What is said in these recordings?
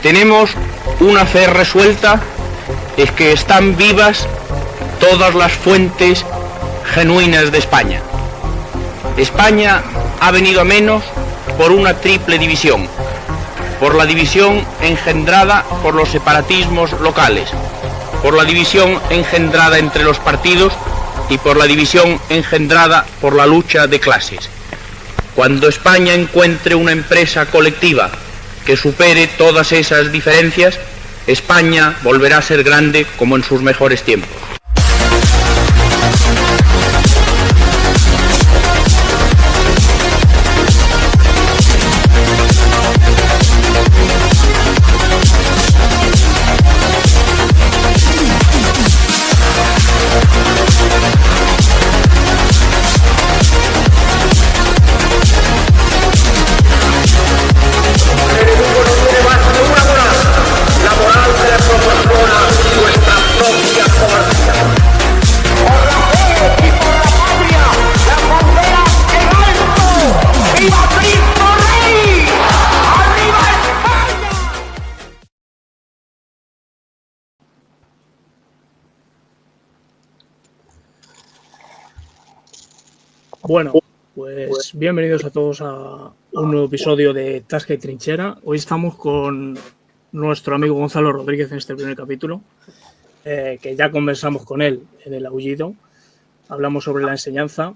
tenemos una fe resuelta, es que están vivas todas las fuentes genuinas de España. España ha venido a menos por una triple división, por la división engendrada por los separatismos locales, por la división engendrada entre los partidos y por la división engendrada por la lucha de clases. Cuando España encuentre una empresa colectiva que supere todas esas diferencias, España volverá a ser grande como en sus mejores tiempos. Bueno, pues bienvenidos a todos a un nuevo episodio de Tasca y Trinchera. Hoy estamos con nuestro amigo Gonzalo Rodríguez en este primer capítulo, que ya conversamos con él en el Aullido. Hablamos sobre la enseñanza,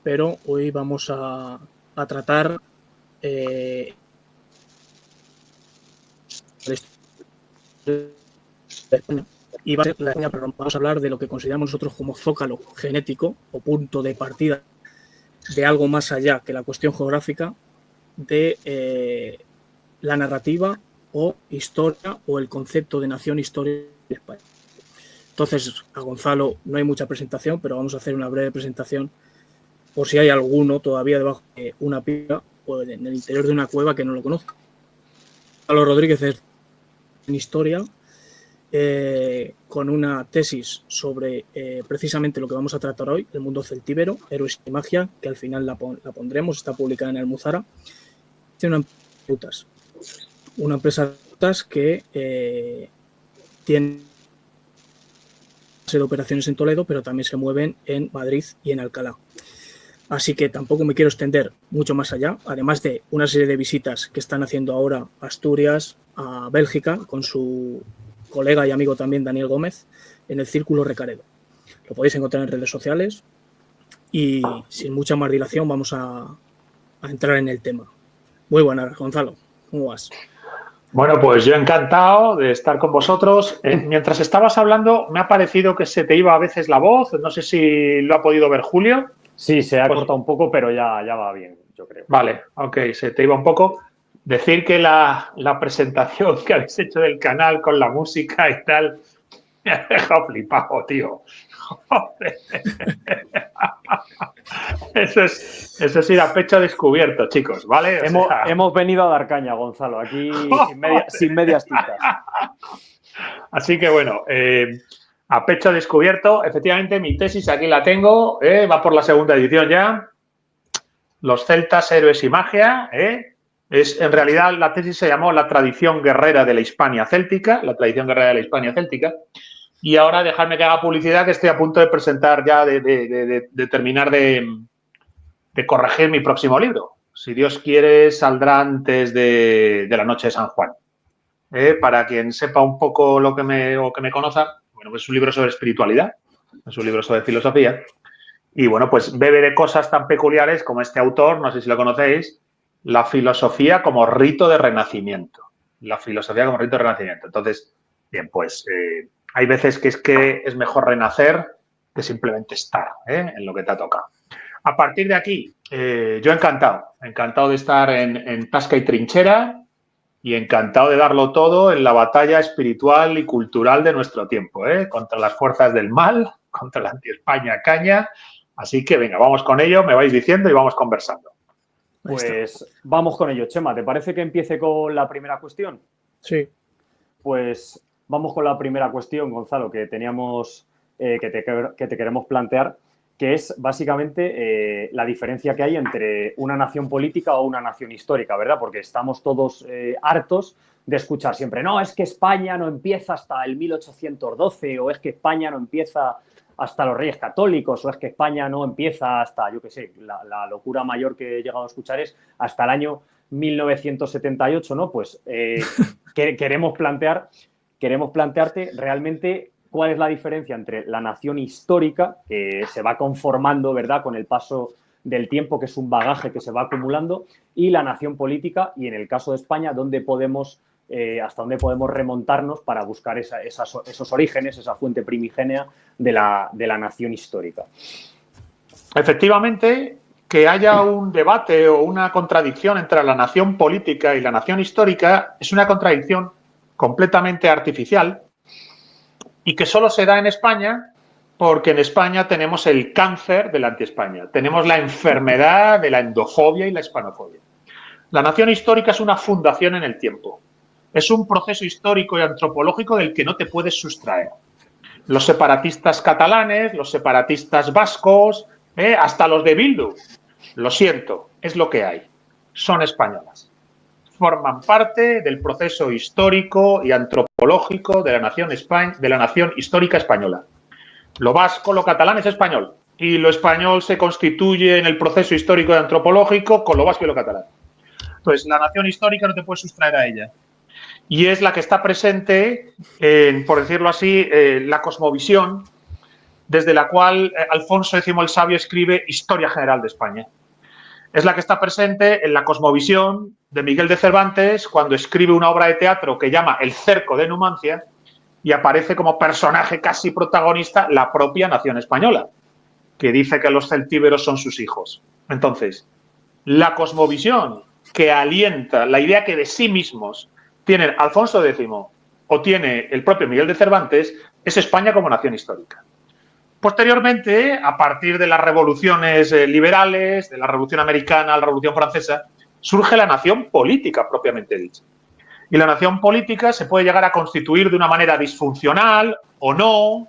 pero hoy vamos a tratar y va a ser la España, pero vamos a hablar de lo que consideramos nosotros como zócalo genético o punto de partida de algo más allá que la cuestión geográfica de la narrativa o historia o el concepto de nación-historia de España. Entonces, a Gonzalo no hay mucha presentación, pero vamos a hacer una breve presentación por si hay alguno todavía debajo de una piedra o en el interior de una cueva que no lo conozca. Gonzalo Rodríguez es en historia, con una tesis sobre precisamente lo que vamos a tratar hoy, el mundo celtíbero, héroes y magia, que al final la pondremos, está publicada en Almuzara. Tiene una empresa de rutas que tiene de operaciones en Toledo, pero también se mueven en Madrid y en Alcalá. Así que tampoco me quiero extender mucho más allá, además de una serie de visitas que están haciendo ahora a Asturias, a Bélgica, con su colega y amigo también Daniel Gómez, en el Círculo Recaredo. Lo podéis encontrar en redes sociales y sin mucha más dilación vamos a entrar en el tema. Muy buenas, Gonzalo, ¿cómo vas? Bueno, pues yo encantado de estar con vosotros. Mientras estabas hablando, me ha parecido que se te iba a veces la voz. No sé si lo ha podido ver Julio. Sí, se ha cortado un poco, pero ya va bien, yo creo. Vale, ok, se te iba un poco. Decir que la presentación que habéis hecho del canal con la música y tal me ha dejado flipado, tío. Eso es ir a pecho descubierto, chicos, ¿vale? Hemos venido a dar caña, Gonzalo, aquí sin medias tintas. Así que bueno, a pecho descubierto, efectivamente mi tesis aquí la tengo, va por la segunda edición ya. Los celtas, héroes y magia, en realidad la tesis se llamó La tradición guerrera de la Hispania céltica, y ahora dejadme que haga publicidad, que estoy a punto de presentar ya, de terminar de corregir mi próximo libro. Si Dios quiere, saldrá antes de la noche de San Juan. Para quien sepa un poco lo que me conozca, bueno, pues es un libro sobre espiritualidad, es un libro sobre filosofía, y bueno, pues bebe de cosas tan peculiares como este autor, no sé si lo conocéis, la filosofía como rito de renacimiento. Entonces, bien, pues hay veces que es mejor renacer que simplemente estar en lo que te ha tocado. A partir de aquí, yo encantado de estar en Tasca y Trinchera y encantado de darlo todo en la batalla espiritual y cultural de nuestro tiempo, contra las fuerzas del mal, contra la anti-España caña. Así que venga, vamos con ello, me vais diciendo y vamos conversando. Pues vamos con ello. Chema, ¿te parece que empiece con la primera cuestión? Sí. Pues vamos con la primera cuestión, Gonzalo, que teníamos, que te queremos plantear, que es básicamente la diferencia que hay entre una nación política o una nación histórica, ¿verdad? Porque estamos todos hartos escuchar siempre, no, es que España no empieza hasta el 1812, o es que España no empieza hasta los Reyes Católicos, o es que España no empieza hasta, yo qué sé, la locura mayor que he llegado a escuchar es hasta el año 1978, ¿no? Pues queremos plantearte realmente cuál es la diferencia entre la nación histórica, que se va conformando, ¿verdad?, con el paso del tiempo, que es un bagaje que se va acumulando, y la nación política, y en el caso de España, hasta dónde podemos remontarnos para buscar esos orígenes, esa fuente primigenia de la nación histórica. Efectivamente, que haya un debate o una contradicción entre la nación política y la nación histórica es una contradicción completamente artificial y que solo se da en España porque en España tenemos el cáncer de la anti-España, tenemos la enfermedad de la endofobia y la hispanofobia. La nación histórica es una fundación en el tiempo, es un proceso histórico y antropológico del que no te puedes sustraer. Los separatistas catalanes, los separatistas vascos, hasta los de Bildu, lo siento, es lo que hay, son españolas. Forman parte del proceso histórico y antropológico de la nación histórica española. Lo vasco, lo catalán es español y lo español se constituye en el proceso histórico y antropológico con lo vasco y lo catalán. Entonces, la nación histórica no te puedes sustraer a ella. Y es la que está presente en, por decirlo así, la cosmovisión desde la cual Alfonso X el Sabio escribe Historia General de España. Es la que está presente en la cosmovisión de Miguel de Cervantes cuando escribe una obra de teatro que llama El cerco de Numancia y aparece como personaje casi protagonista la propia nación española, que dice que los celtíberos son sus hijos. Entonces, la cosmovisión que alienta la idea que de sí mismos tienen Alfonso X o tiene el propio Miguel de Cervantes es España como nación histórica. Posteriormente, a partir de las revoluciones liberales, de la Revolución Americana, la Revolución Francesa, surge la nación política propiamente dicha. Y la nación política se puede llegar a constituir de una manera disfuncional o no,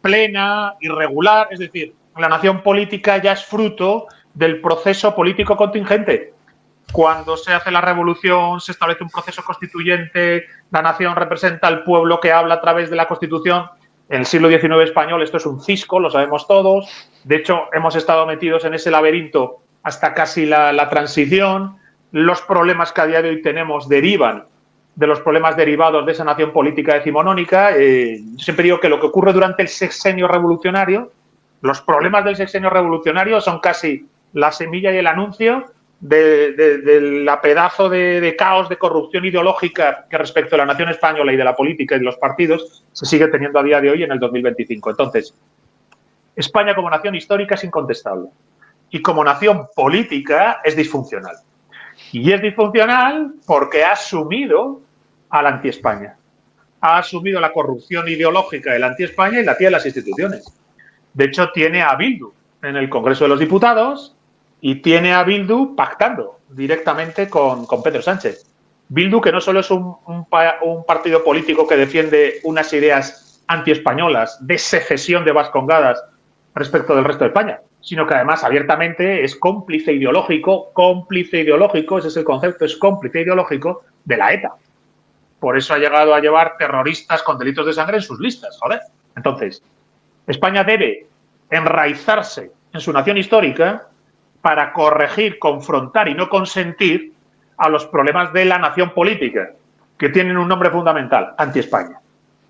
plena, irregular. Es decir, la nación política ya es fruto del proceso político contingente. Cuando se hace la revolución, se establece un proceso constituyente, la nación representa al pueblo que habla a través de la Constitución. En el siglo XIX español esto es un cisco, lo sabemos todos. De hecho, hemos estado metidos en ese laberinto hasta casi la transición. Los problemas que a día de hoy tenemos derivan de los problemas derivados de esa nación política decimonónica. Siempre digo que lo que ocurre durante el sexenio revolucionario, los problemas del sexenio revolucionario son casi la semilla y el anuncio de la pedazo de caos, de corrupción ideológica que respecto a la nación española y de la política y de los partidos se sigue teniendo a día de hoy en el 2025. Entonces, España como nación histórica es incontestable y como nación política es disfuncional. Y es disfuncional porque ha asumido al anti-España. Ha asumido la corrupción ideológica del anti-España y la tiene en las instituciones. De hecho, tiene a Bildu en el Congreso de los Diputados y tiene a Bildu pactando directamente con Pedro Sánchez. Bildu, que no solo es un partido político que defiende unas ideas anti-españolas de secesión de vascongadas respecto del resto de España, sino que además abiertamente es cómplice ideológico, ese es el concepto, es cómplice ideológico de la ETA. Por eso ha llegado a llevar terroristas con delitos de sangre en sus listas, joder. Entonces, España debe enraizarse en su nación histórica para corregir, confrontar y no consentir a los problemas de la nación política, que tienen un nombre fundamental, anti-España.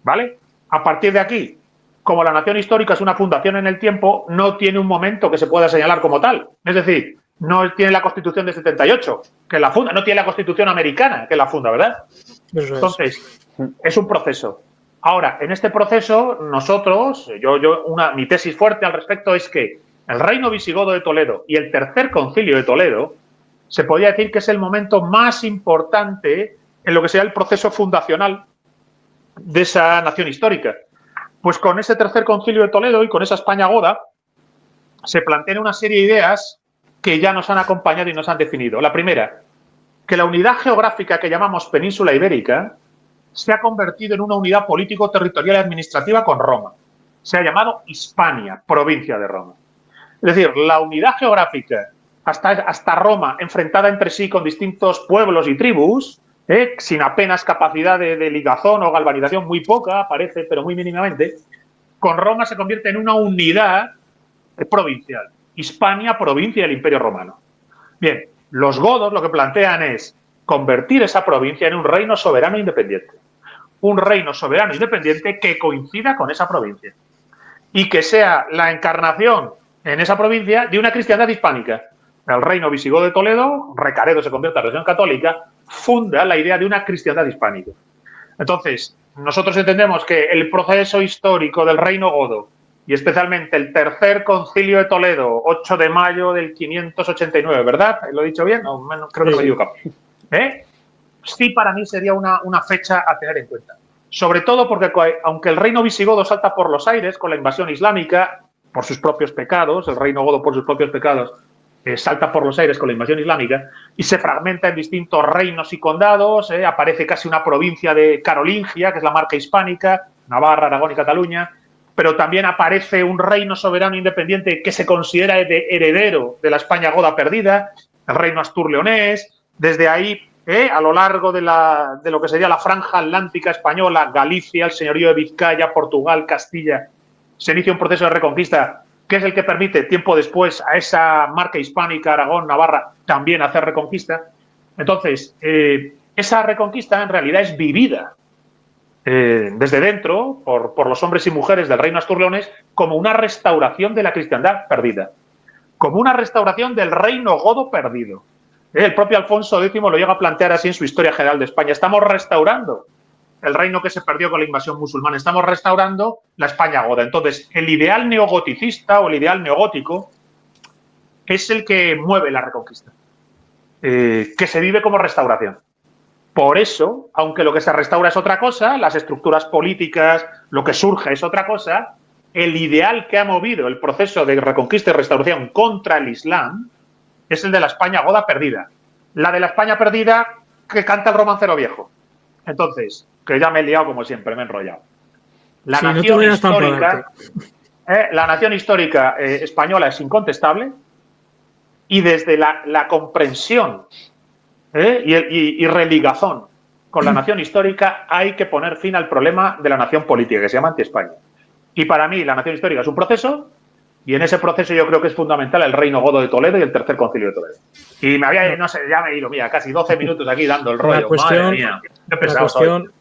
¿Vale? A partir de aquí, como la nación histórica es una fundación en el tiempo, no tiene un momento que se pueda señalar como tal. Es decir, no tiene la Constitución de 78, que la funda, no tiene la Constitución americana, que la funda, ¿verdad? Entonces, es un proceso. Ahora, en este proceso, nosotros, mi tesis fuerte al respecto es que el reino visigodo de Toledo y el tercer concilio de Toledo se podría decir que es el momento más importante en lo que sea el proceso fundacional de esa nación histórica. Pues con ese tercer concilio de Toledo y con esa España goda se plantean una serie de ideas que ya nos han acompañado y nos han definido. La primera, que la unidad geográfica que llamamos península ibérica se ha convertido en una unidad político-territorial y administrativa con Roma. Se ha llamado Hispania, provincia de Roma. Es decir, la unidad geográfica hasta Roma, enfrentada entre sí con distintos pueblos y tribus, sin apenas capacidad de ligazón o galvanización, muy poca, parece, pero muy mínimamente, con Roma se convierte en una unidad provincial. Hispania, provincia del Imperio Romano. Bien, los godos lo que plantean es convertir esa provincia en un reino soberano independiente. Un reino soberano independiente que coincida con esa provincia y que sea la encarnación en esa provincia de una cristiandad hispánica. El reino visigodo de Toledo, Recaredo se convierte en religión católica, funda la idea de una cristiandad hispánica. Entonces, nosotros entendemos que el proceso histórico del reino godo, y especialmente el tercer concilio de Toledo, 8 de mayo del 589, ¿verdad? ¿Lo he dicho bien? No, creo que no me he equivocado. Sí, para mí sería una fecha a tener en cuenta. Sobre todo porque, aunque el reino visigodo salta por los aires con la invasión islámica, por sus propios pecados, el reino godo por sus propios pecados, salta por los aires con la invasión islámica y se fragmenta en distintos reinos y condados, aparece casi una provincia de Carolingia, que es la marca hispánica, Navarra, Aragón y Cataluña, pero también aparece un reino soberano independiente que se considera heredero de la España goda perdida, el reino astur-leonés. Desde ahí, a lo largo de lo que sería la franja atlántica española, Galicia, el señorío de Vizcaya, Portugal, Castilla, se inicia un proceso de reconquista que es el que permite, tiempo después, a esa marca hispánica, Aragón, Navarra, también hacer reconquista. Entonces, esa reconquista en realidad es vivida desde dentro por los hombres y mujeres del reino astur-leonés como una restauración de la cristiandad perdida, como una restauración del reino godo perdido. El propio Alfonso X lo llega a plantear así en su Historia General de España. Estamos restaurando el reino que se perdió con la invasión musulmana. Estamos restaurando la España goda. Entonces, el ideal neogoticista o el ideal neogótico es el que mueve la reconquista, que se vive como restauración. Por eso, aunque lo que se restaura es otra cosa, las estructuras políticas, lo que surge es otra cosa, el ideal que ha movido el proceso de reconquista y restauración contra el Islam es el de la España goda perdida. La de la España perdida que canta el romancero viejo. Entonces, que ya me he liado como siempre, me he enrollado. La nación histórica, la nación histórica española es incontestable y desde la comprensión y religazón con la nación histórica hay que poner fin al problema de la nación política que se llama anti-España. Y para mí la nación histórica es un proceso y en ese proceso yo creo que es fundamental el reino godo de Toledo y el tercer concilio de Toledo. Y me había, no sé, ya me he ido, mira, casi 12 minutos aquí dando el rollo. Madre mía, qué pesado la cuestión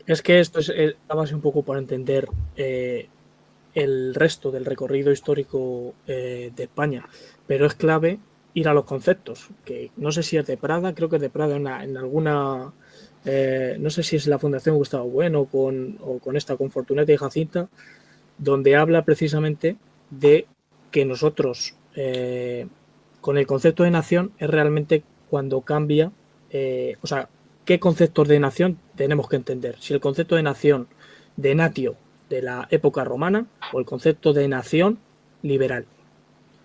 es que esto es la base un poco para entender el resto del recorrido histórico de España, pero es clave ir a los conceptos, que no sé si es de Prada, creo que es de Prada en alguna, no sé si es la Fundación Gustavo Bueno o con esta, con Fortuneta y Jacinta, donde habla precisamente de que nosotros, con el concepto de nación, es realmente cuando cambia, o sea, qué conceptos de nación tenemos que entender. Si el concepto de nación, de natio, de la época romana, o el concepto de nación liberal.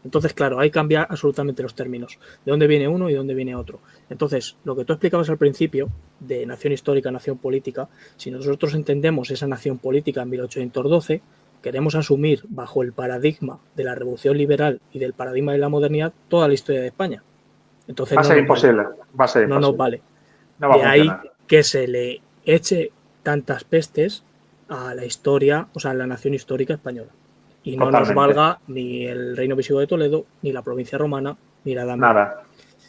Entonces, claro, ahí cambia absolutamente los términos. De dónde viene uno y de dónde viene otro. Entonces, lo que tú explicabas al principio, de nación histórica, nación política, si nosotros entendemos esa nación política en 1812, queremos asumir bajo el paradigma de la revolución liberal y del paradigma de la modernidad toda la historia de España. Entonces, va a ser imposible. Va a ser imposible. No nos vale. No va de a ahí funcionar. que se le eche tantas pestes a la historia, o sea, a la nación histórica española. Y no Totalmente. nos valga ni el reino visigodo de Toledo, ni la provincia romana, ni la Edad Media.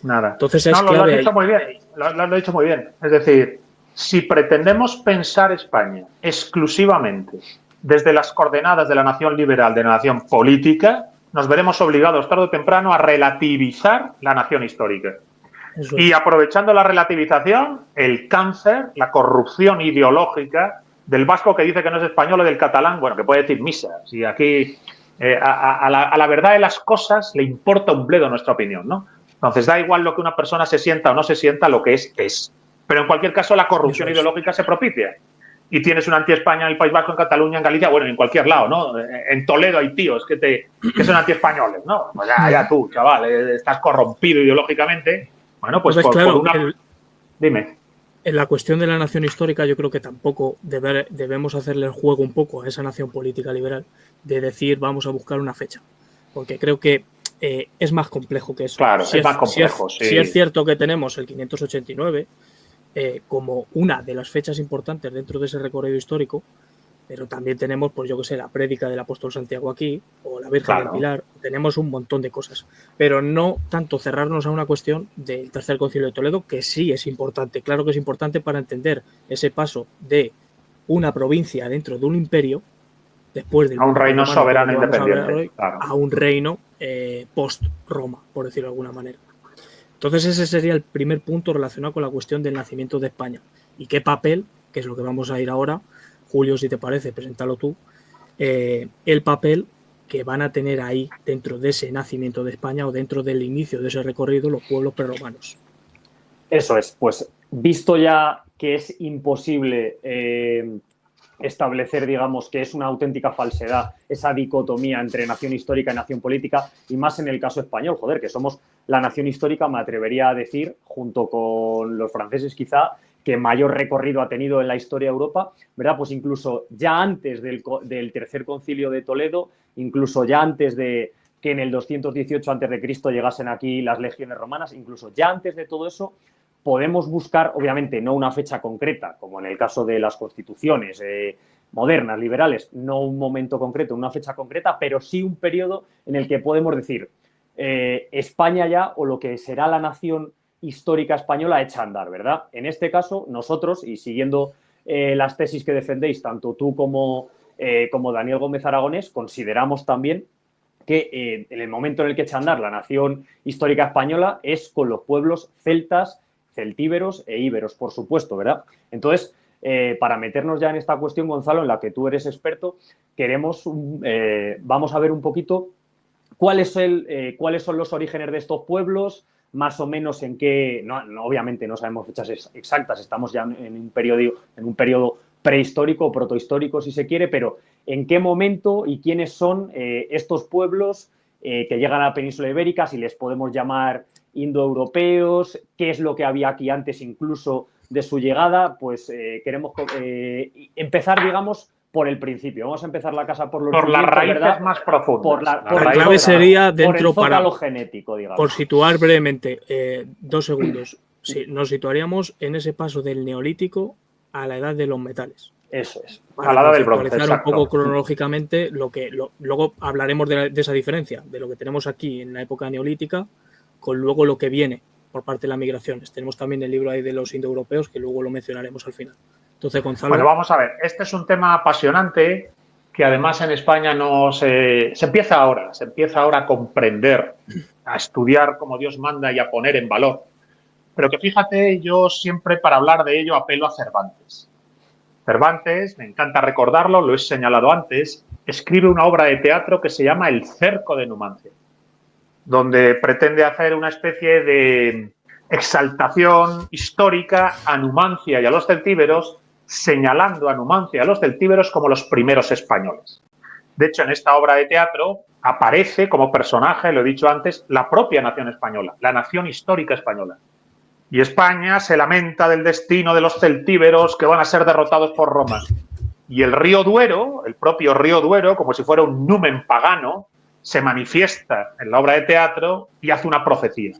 Nada. Entonces es lo clave has dicho ahí. muy bien. Lo has dicho muy bien. Es decir, si pretendemos pensar España exclusivamente desde las coordenadas de la nación liberal, de la nación política, nos veremos obligados tarde o temprano a relativizar la nación histórica. Eso Y es. aprovechando la relativización, el cáncer, la corrupción ideológica del vasco que dice que no es español o del catalán, bueno, que puede decir misa. Si aquí a la verdad de las cosas le importa un bledo nuestra opinión, ¿no? Entonces da igual lo que una persona se sienta o no se sienta, lo que es. Pero en cualquier caso la corrupción ideológica se propicia. Y tienes un anti-España en el País Vasco, en Cataluña, en Galicia, bueno, en cualquier lado, ¿no? En Toledo hay tíos que son anti-españoles, ¿no? Pues ya tú, chaval, estás corrompido ideológicamente. Bueno, pues Entonces, claro, por una... Dime. En la cuestión de la nación histórica, yo creo que tampoco debemos hacerle el juego un poco a esa nación política liberal de decir vamos a buscar una fecha. Porque creo que es más complejo que eso. Claro, es más complejo, sí. Si es cierto que tenemos el 589, como una de las fechas importantes dentro de ese recorrido histórico, pero también tenemos, pues yo que sé, la prédica del apóstol Santiago aquí, o la Virgen del Pilar, tenemos un montón de cosas, pero no tanto cerrarnos a una cuestión del Tercer Concilio de Toledo, que sí es importante, claro que es importante para entender ese paso de una provincia dentro de un imperio, después del a un reino soberano independiente, hoy, a un reino post-Roma, por decirlo de alguna manera. Entonces ese sería el primer punto relacionado con la cuestión del nacimiento de España. ¿Y qué papel, que es lo que vamos a ir ahora, Julio, si te parece, preséntalo tú, el papel que van a tener ahí dentro de ese nacimiento de España o dentro del inicio de ese recorrido los pueblos prerromanos? Eso es, pues visto ya que es imposible establecer, digamos, que es una auténtica falsedad esa dicotomía entre nación histórica y nación política, y más en el caso español, joder, que somos la nación histórica, me atrevería a decir, junto con los franceses quizá, que mayor recorrido ha tenido en la historia de Europa, ¿verdad? Pues incluso ya antes del Tercer Concilio de Toledo, incluso ya antes de que en el 218 a.C. llegasen aquí las legiones romanas, incluso ya antes de todo eso, podemos buscar, obviamente, no una fecha concreta, como en el caso de las constituciones modernas, liberales, no un momento concreto, una fecha concreta, pero sí un periodo en el que podemos decir España ya, o lo que será la nación histórica española, echa a andar, ¿verdad? En este caso, nosotros, y siguiendo las tesis que defendéis, tanto tú como Daniel Gómez Aragonés, consideramos también que en el momento en el que echa a andar la nación histórica española es con los pueblos celtas, celtíberos e íberos, por supuesto, ¿verdad? Entonces, para meternos ya en esta cuestión, Gonzalo, en la que tú eres experto, vamos a ver un poquito cuáles son los orígenes de estos pueblos, más o menos en qué, obviamente no sabemos fechas exactas, estamos ya en un periodo prehistórico o protohistórico, si se quiere, pero en qué momento y quiénes son estos pueblos que llegan a la península ibérica, si les podemos llamar indoeuropeos, qué es lo que había aquí antes incluso de su llegada. Pues queremos empezar, digamos, por el principio. Vamos a empezar la casa por las raíces, ¿verdad?, más profundas. La clave sería dentro para lo genético, digamos. Por situar brevemente, 2 segundos. Sí, nos situaríamos en ese paso del Neolítico a la edad de los metales. Eso es. A la edad del bronce, un poco cronológicamente luego hablaremos de esa diferencia, de lo que tenemos aquí en la época neolítica con luego lo que viene por parte de las migraciones. Tenemos también el libro ahí de los indoeuropeos, que luego lo mencionaremos al final. Entonces, Gonzalo... Bueno, vamos a ver. Este es un tema apasionante que además en España se empieza ahora a comprender, a estudiar como Dios manda y a poner en valor. Pero que fíjate, yo siempre para hablar de ello apelo a Cervantes. Cervantes, me encanta recordarlo, lo he señalado antes, escribe una obra de teatro que se llama El cerco de Numancia, donde pretende hacer una especie de exaltación histórica a Numancia y a los celtíberos, señalando a Numancia y a los celtíberos como los primeros españoles. De hecho, en esta obra de teatro aparece como personaje, lo he dicho antes, la propia nación española, la nación histórica española. Y España se lamenta del destino de los celtíberos que van a ser derrotados por Roma. Y el río Duero, el propio río Duero, como si fuera un numen pagano, se manifiesta en la obra de teatro y hace una profecía.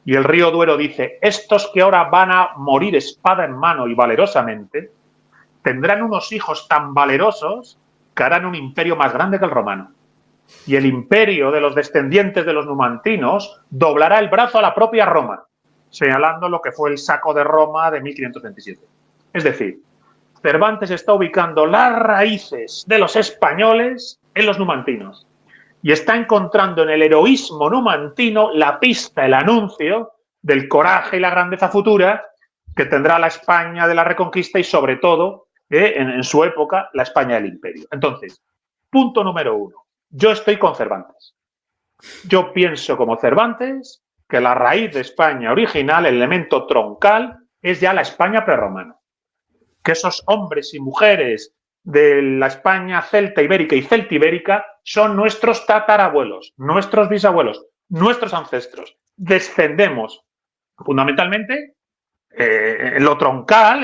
Y el río Duero dice, estos que ahora van a morir espada en mano y valerosamente, tendrán unos hijos tan valerosos que harán un imperio más grande que el romano. Y el imperio de los descendientes de los numantinos doblará el brazo a la propia Roma, señalando lo que fue el saco de Roma de 1527. Es decir, Cervantes está ubicando las raíces de los españoles en los numantinos y está encontrando en el heroísmo numantino la pista, el anuncio del coraje y la grandeza futura que tendrá la España de la Reconquista y, sobre todo, en su época, la España del Imperio. Entonces, punto número 1. Yo estoy con Cervantes. Yo pienso como Cervantes que la raíz de España original, el elemento troncal, es ya la España prerromana. Que esos hombres y mujeres de la España celta ibérica y celtibérica son nuestros tatarabuelos, nuestros bisabuelos, nuestros ancestros. Descendemos fundamentalmente en lo troncal,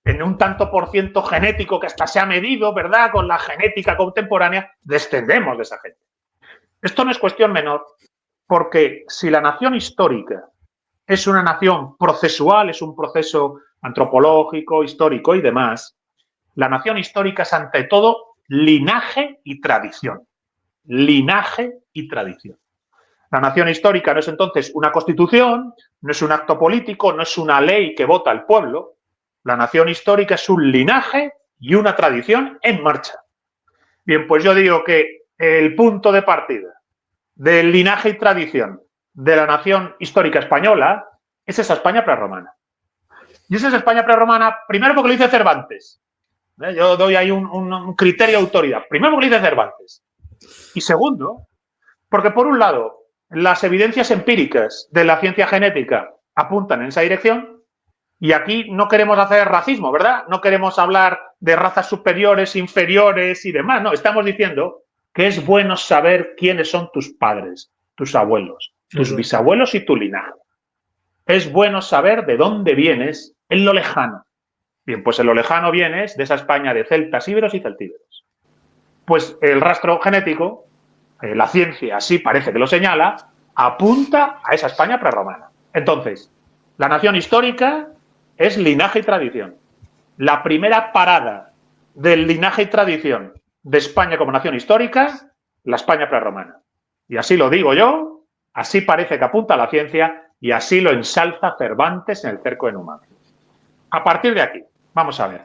en un tanto por ciento genético que hasta se ha medido, ¿verdad?, con la genética contemporánea, descendemos de esa gente. Esto no es cuestión menor, porque si la nación histórica es una nación procesual, es un proceso antropológico, histórico y demás, la nación histórica es ante todo linaje y tradición. Linaje y tradición. La nación histórica no es entonces una constitución, no es un acto político, no es una ley que vota el pueblo. La nación histórica es un linaje y una tradición en marcha. Bien, pues yo digo que el punto de partida del linaje y tradición de la nación histórica española es esa España prerromana. Y esa es España prerromana, primero porque lo dice Cervantes. Yo doy ahí un criterio de autoridad. Primero porque lo dice Cervantes. Y segundo, porque por un lado, las evidencias empíricas de la ciencia genética apuntan en esa dirección. Y aquí no queremos hacer racismo, ¿verdad? No queremos hablar de razas superiores, inferiores y demás. No, estamos diciendo que es bueno saber quiénes son tus padres, tus abuelos, tus bisabuelos y tu linaje. Es bueno saber de dónde vienes en lo lejano. Bien, pues en lo lejano vienes de esa España de celtas, íberos y celtíberos. Pues el rastro genético, la ciencia así parece que lo señala, apunta a esa España prerromana. Entonces, la nación histórica es linaje y tradición. La primera parada del linaje y tradición de España como nación histórica, la España prerromana. Y así lo digo yo, así parece que apunta a la ciencia y así lo ensalza Cervantes en el Cerco de Numancia. A partir de aquí, vamos a ver.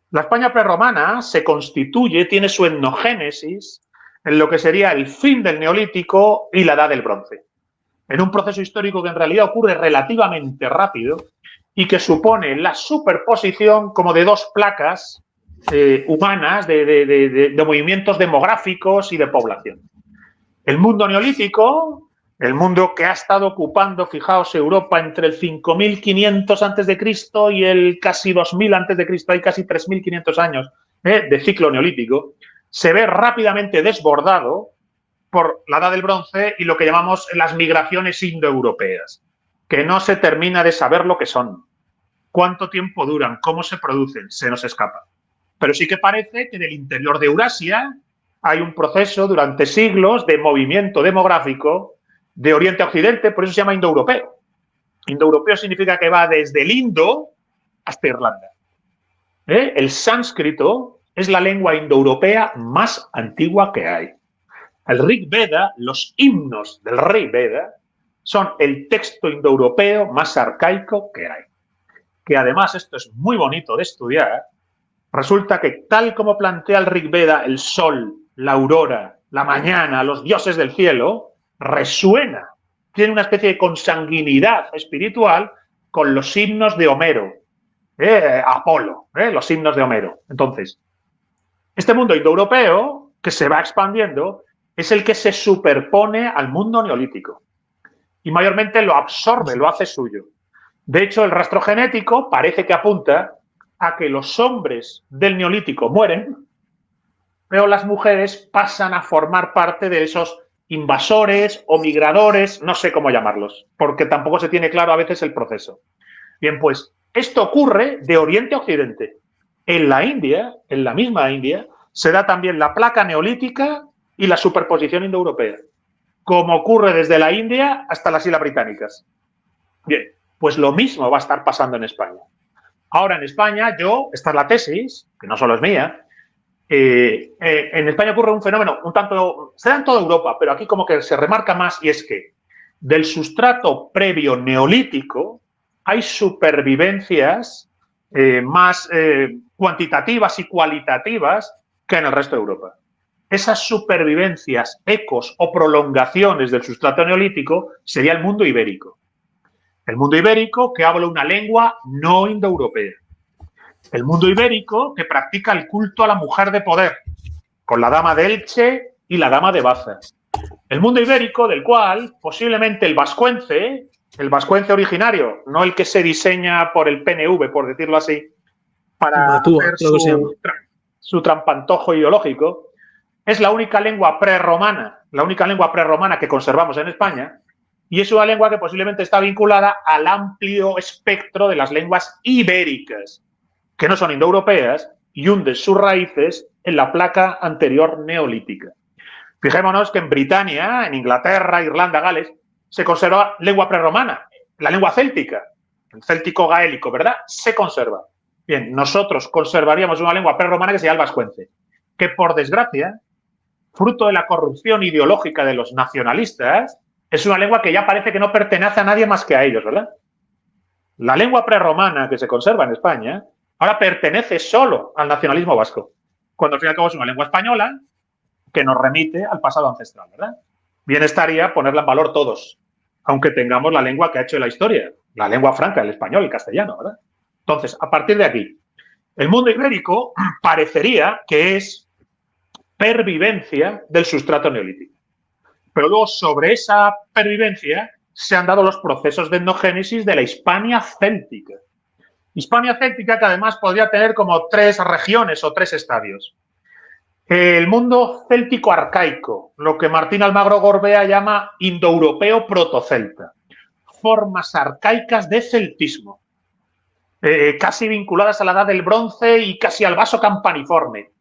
La España prerromana se constituye, tiene su etnogénesis en lo que sería el fin del Neolítico y la Edad del Bronce. En un proceso histórico que en realidad ocurre relativamente rápido y que supone la superposición como de dos placas humanas de movimientos demográficos y de población. El mundo neolítico, el mundo que ha estado ocupando, fijaos, Europa entre el 5500 a.C. y el casi 2000 a.C., hay casi 3500 años de ciclo neolítico, se ve rápidamente desbordado por la Edad del Bronce y lo que llamamos las migraciones indoeuropeas, que no se termina de saber lo que son, cuánto tiempo duran, cómo se producen, se nos escapa. Pero sí que parece que del interior de Eurasia hay un proceso durante siglos de movimiento demográfico de Oriente a Occidente, por eso se llama indoeuropeo. Indoeuropeo significa que va desde el Indo hasta Irlanda. El sánscrito es la lengua indoeuropea más antigua que hay. El Rig Veda, los himnos del Rig Veda, son el texto indoeuropeo más arcaico que hay. Que además, esto es muy bonito de estudiar, resulta que tal como plantea el Rig Veda, el sol, la aurora, la mañana, los dioses del cielo, resuena, tiene una especie de consanguinidad espiritual con los himnos de Homero, Apolo, los himnos de Homero. Entonces, este mundo indoeuropeo, que se va expandiendo, es el que se superpone al mundo neolítico y mayormente lo absorbe, lo hace suyo. De hecho, el rastro genético parece que apunta a que los hombres del neolítico mueren, pero las mujeres pasan a formar parte de esos invasores o migradores, no sé cómo llamarlos, porque tampoco se tiene claro a veces el proceso. Bien, pues esto ocurre de Oriente a Occidente. En la India, en la misma India, se da también la placa neolítica y la superposición indoeuropea, como ocurre desde la India hasta las Islas Británicas. Bien, pues lo mismo va a estar pasando en España. Ahora en España, esta es la tesis, que no solo es mía, en España ocurre un fenómeno un tanto, se da en toda Europa, pero aquí como que se remarca más, y es que del sustrato previo neolítico hay supervivencias más cuantitativas y cualitativas que en el resto de Europa. Esas supervivencias, ecos o prolongaciones del sustrato neolítico sería el mundo ibérico. El mundo ibérico que habla una lengua no indoeuropea. El mundo ibérico que practica el culto a la mujer de poder, con la dama de Elche y la dama de Baza. El mundo ibérico del cual posiblemente el vascuence originario, no el que se diseña por el PNV, por decirlo así, para hacer su trampantojo ideológico, es la única lengua prerromana que conservamos en España, y es una lengua que posiblemente está vinculada al amplio espectro de las lenguas ibéricas, que no son indoeuropeas y hunden sus raíces en la placa anterior neolítica. Fijémonos que en Britania, en Inglaterra, Irlanda, Gales, se conserva lengua prerromana, la lengua céltica, el céltico gaélico, ¿verdad? Se conserva. Bien, nosotros conservaríamos una lengua prerromana que sería el vascuence, que por desgracia, fruto de la corrupción ideológica de los nacionalistas, es una lengua que ya parece que no pertenece a nadie más que a ellos, ¿verdad? La lengua prerromana que se conserva en España ahora pertenece solo al nacionalismo vasco, cuando al fin y al cabo es una lengua española que nos remite al pasado ancestral, ¿verdad? Bien estaría ponerla en valor todos, aunque tengamos la lengua que ha hecho la historia, la lengua franca, el español, el castellano, ¿verdad? Entonces, a partir de aquí, el mundo ibérico parecería que es pervivencia del sustrato neolítico. Pero luego, sobre esa pervivencia, se han dado los procesos de etnogénesis de la Hispania céltica. Hispania céltica que además podría tener como 3 regiones o 3 estadios. El mundo céltico arcaico, lo que Martín Almagro Gorbea llama indoeuropeo protocelta. Formas arcaicas de celtismo, casi vinculadas a la edad del bronce y casi al vaso campaniforme,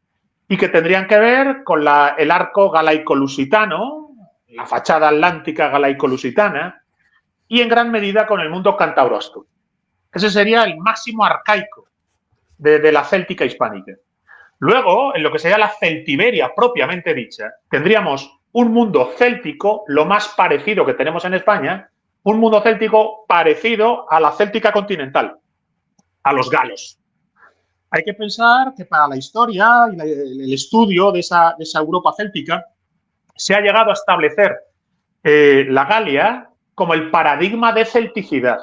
y que tendrían que ver con el arco galaico-lusitano, la fachada atlántica galaico-lusitana, y en gran medida con el mundo cántabro-astur. Ese sería el máximo arcaico de la céltica hispánica. Luego, en lo que sería la Celtiberia propiamente dicha, tendríamos un mundo céltico, lo más parecido que tenemos en España, un mundo céltico parecido a la céltica continental, a los galos. Hay que pensar que para la historia y el estudio de esa Europa céltica se ha llegado a establecer la Galia como el paradigma de celticidad,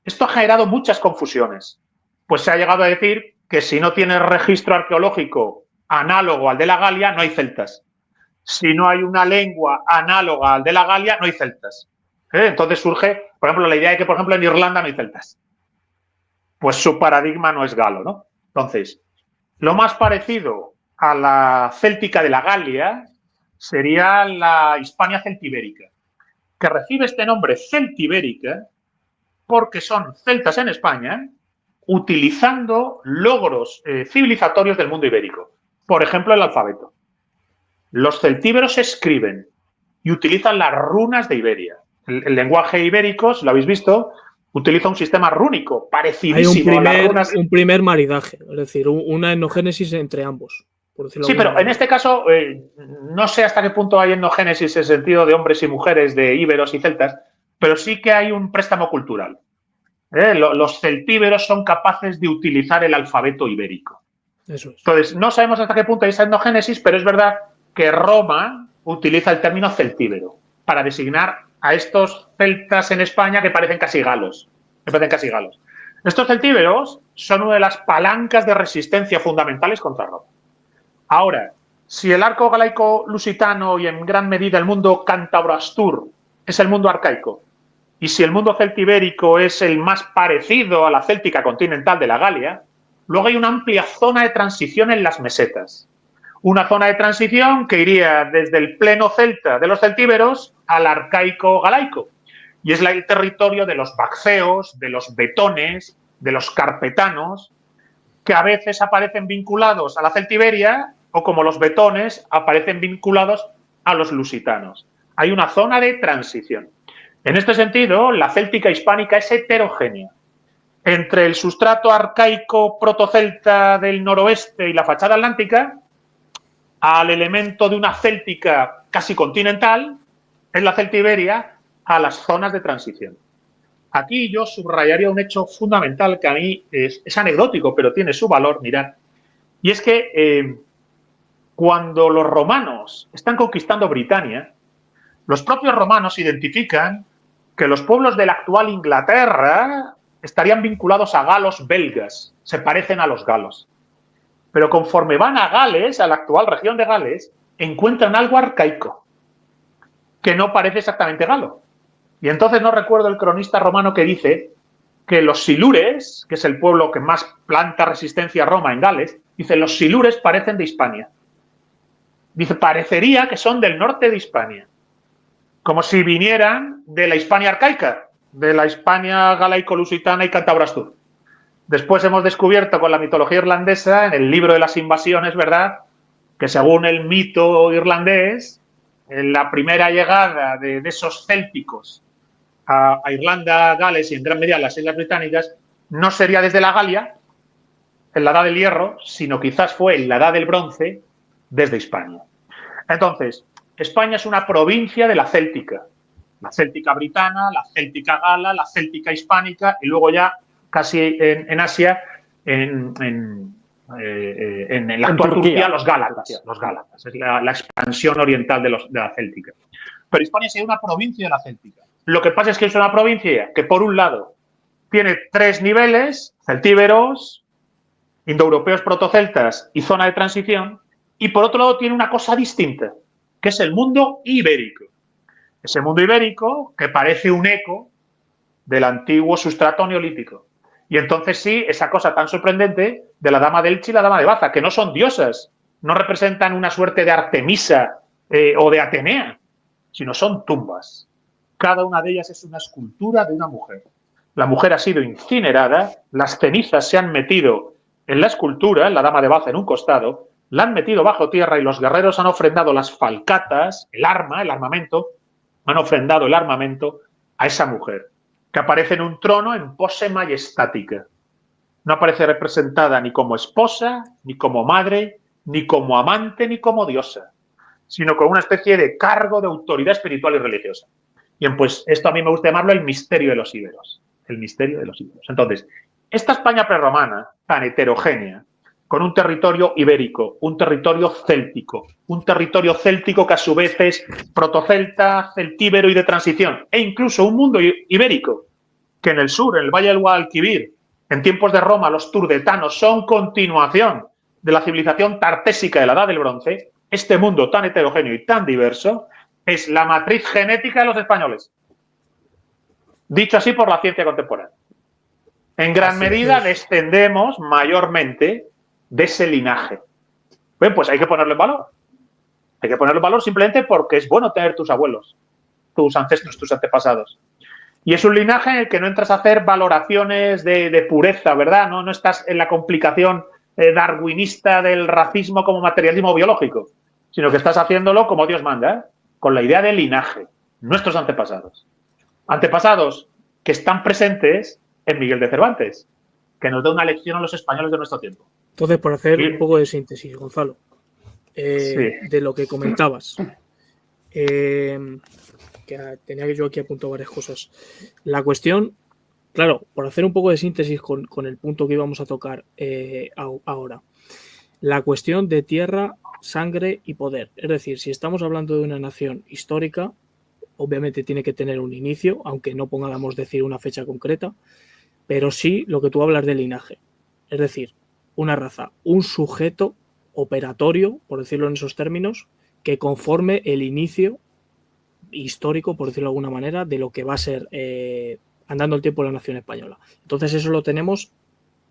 Esto ha generado muchas confusiones, pues se ha llegado a decir que si no tiene registro arqueológico análogo al de la Galia, no hay celtas. Si no hay una lengua análoga al de la Galia, no hay celtas. Entonces surge, por ejemplo, la idea de que, por ejemplo, en Irlanda no hay celtas. Pues su paradigma no es galo, ¿no? Entonces, lo más parecido a la céltica de la Galia sería la Hispania celtibérica, que recibe este nombre celtibérica porque son celtas en España utilizando logros civilizatorios del mundo ibérico. Por ejemplo, el alfabeto. Los celtíberos escriben y utilizan las runas de Iberia. El lenguaje ibérico, si lo habéis visto, utiliza un sistema rúnico parecidísimo a las runas. Un primer maridaje, es decir, una etnogénesis entre ambos. Por decirlo Sí, pero manera. en este caso, no sé hasta qué punto hay etnogénesis en el sentido de hombres y mujeres, de íberos y celtas, pero sí que hay un préstamo cultural. Los celtíberos son capaces de utilizar el alfabeto ibérico. Eso es. Entonces, no sabemos hasta qué punto hay esa etnogénesis, pero es verdad que Roma utiliza el término celtíbero para designar a estos celtas en España que parecen casi galos. Estos celtíberos son una de las palancas de resistencia fundamentales contra Roma. Ahora, si el arco galaico-lusitano y en gran medida el mundo cántabro-astur es el mundo arcaico, y si el mundo celtibérico es el más parecido a la céltica continental de la Galia, luego hay una amplia zona de transición en las mesetas. Una zona de transición que iría desde el pleno celta de los celtíberos al arcaico galaico. Y es el territorio de los baxeos, de los betones, de los carpetanos, que a veces aparecen vinculados a la celtiberia o, como los betones, aparecen vinculados a los lusitanos. Hay una zona de transición. En este sentido, la céltica hispánica es heterogénea. Entre el sustrato arcaico protocelta del noroeste y la fachada atlántica, al elemento de una céltica casi continental, en la Celtiberia, a las zonas de transición. Aquí yo subrayaría un hecho fundamental que a mí es anecdótico, pero tiene su valor, mirad. Y es que cuando los romanos están conquistando Britania, los propios romanos identifican que los pueblos de la actual Inglaterra estarían vinculados a galos belgas, se parecen a los galos. Pero conforme van a Gales, a la actual región de Gales, encuentran algo arcaico, que no parece exactamente galo. Y entonces no recuerdo el cronista romano que dice que los silures, que es el pueblo que más planta resistencia a Roma en Gales, dice, los silures parecen de Hispania. Dice, parecería que son del norte de Hispania, como si vinieran de la Hispania arcaica, de la Hispania galaico-lusitana y cántabro-astur. Después hemos descubierto con la mitología irlandesa, en el libro de las invasiones, ¿verdad?, que según el mito irlandés, en la primera llegada de esos célticos a Irlanda, Gales y en gran medida a las Islas Británicas, no sería desde la Galia, en la Edad del Hierro, sino quizás fue en la Edad del Bronce, desde Hispania. Entonces, España es una provincia de la Céltica britana, la Céltica gala, la Céltica hispánica y luego ya casi en Asia, en la actual Turquía, los Gálatas. Es la expansión oriental de la Céltica. Pero Hispania es una provincia de la Céltica. Lo que pasa es que es una provincia que, por un lado, tiene 3 niveles, celtíberos, indoeuropeos protoceltas y zona de transición, y por otro lado tiene una cosa distinta, que es el mundo ibérico. Ese mundo ibérico que parece un eco del antiguo sustrato neolítico. Y entonces sí, esa cosa tan sorprendente de la dama de Elche y la dama de Baza, que no son diosas, no representan una suerte de Artemisa o de Atenea, sino son tumbas. Cada una de ellas es una escultura de una mujer. La mujer ha sido incinerada, las cenizas se han metido en la escultura, en la dama de Baza en un costado, la han metido bajo tierra y los guerreros han ofrendado las falcatas, el armamento, han ofrendado el armamento a esa mujer, que aparece en un trono en pose majestática. No aparece representada ni como esposa, ni como madre, ni como amante, ni como diosa, sino con una especie de cargo de autoridad espiritual y religiosa. Bien, pues esto a mí me gusta llamarlo el misterio de los íberos. El misterio de los íberos. Entonces, esta España prerromana, tan heterogénea, con un territorio ibérico, un territorio céltico que a su vez es protocelta, celtíbero y de transición, e incluso un mundo ibérico, que en el sur, en el Valle del Guadalquivir, en tiempos de Roma, los turdetanos son continuación de la civilización tartésica de la Edad del Bronce. Este mundo tan heterogéneo y tan diverso es la matriz genética de los españoles. Dicho así por la ciencia contemporánea. En gran medida descendemos mayormente de ese linaje. Bien, pues hay que ponerlo en valor. Hay que ponerlo en valor simplemente porque es bueno tener tus abuelos, tus ancestros, tus antepasados. Y es un linaje en el que no entras a hacer valoraciones de pureza, ¿verdad? No estás en la complicación darwinista del racismo como materialismo biológico, sino que estás haciéndolo como Dios manda, con la idea de linaje, nuestros antepasados. Antepasados que están presentes en Miguel de Cervantes, que nos da una lección a los españoles de nuestro tiempo. Entonces, por hacer un poco de síntesis, Gonzalo, de lo que comentabas, que tenía que yo aquí apuntado varias cosas. La cuestión, claro, por hacer un poco de síntesis con el punto que íbamos a tocar ahora, la cuestión de tierra, sangre y poder. Es decir, si estamos hablando de una nación histórica, obviamente tiene que tener un inicio, aunque no pongamos decir una fecha concreta, pero sí lo que tú hablas de linaje. Es decir, una raza, un sujeto operatorio, por decirlo en esos términos, que conforme el inicio histórico, por decirlo de alguna manera, de lo que va a ser andando el tiempo la nación española. Entonces eso lo tenemos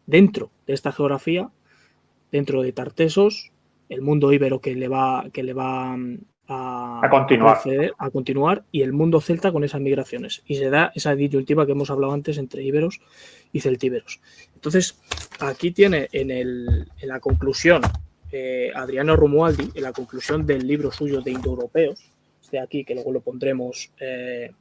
dentro de esta geografía, dentro de Tartesos, el mundo íbero que le va a continuar y el mundo celta con esas migraciones. Y se da esa disyuntiva que hemos hablado antes entre íberos y celtíberos. Entonces, aquí tiene en la conclusión Adriano Romualdi, en la conclusión del libro suyo de Indoeuropeos, de aquí, que luego lo pondremos en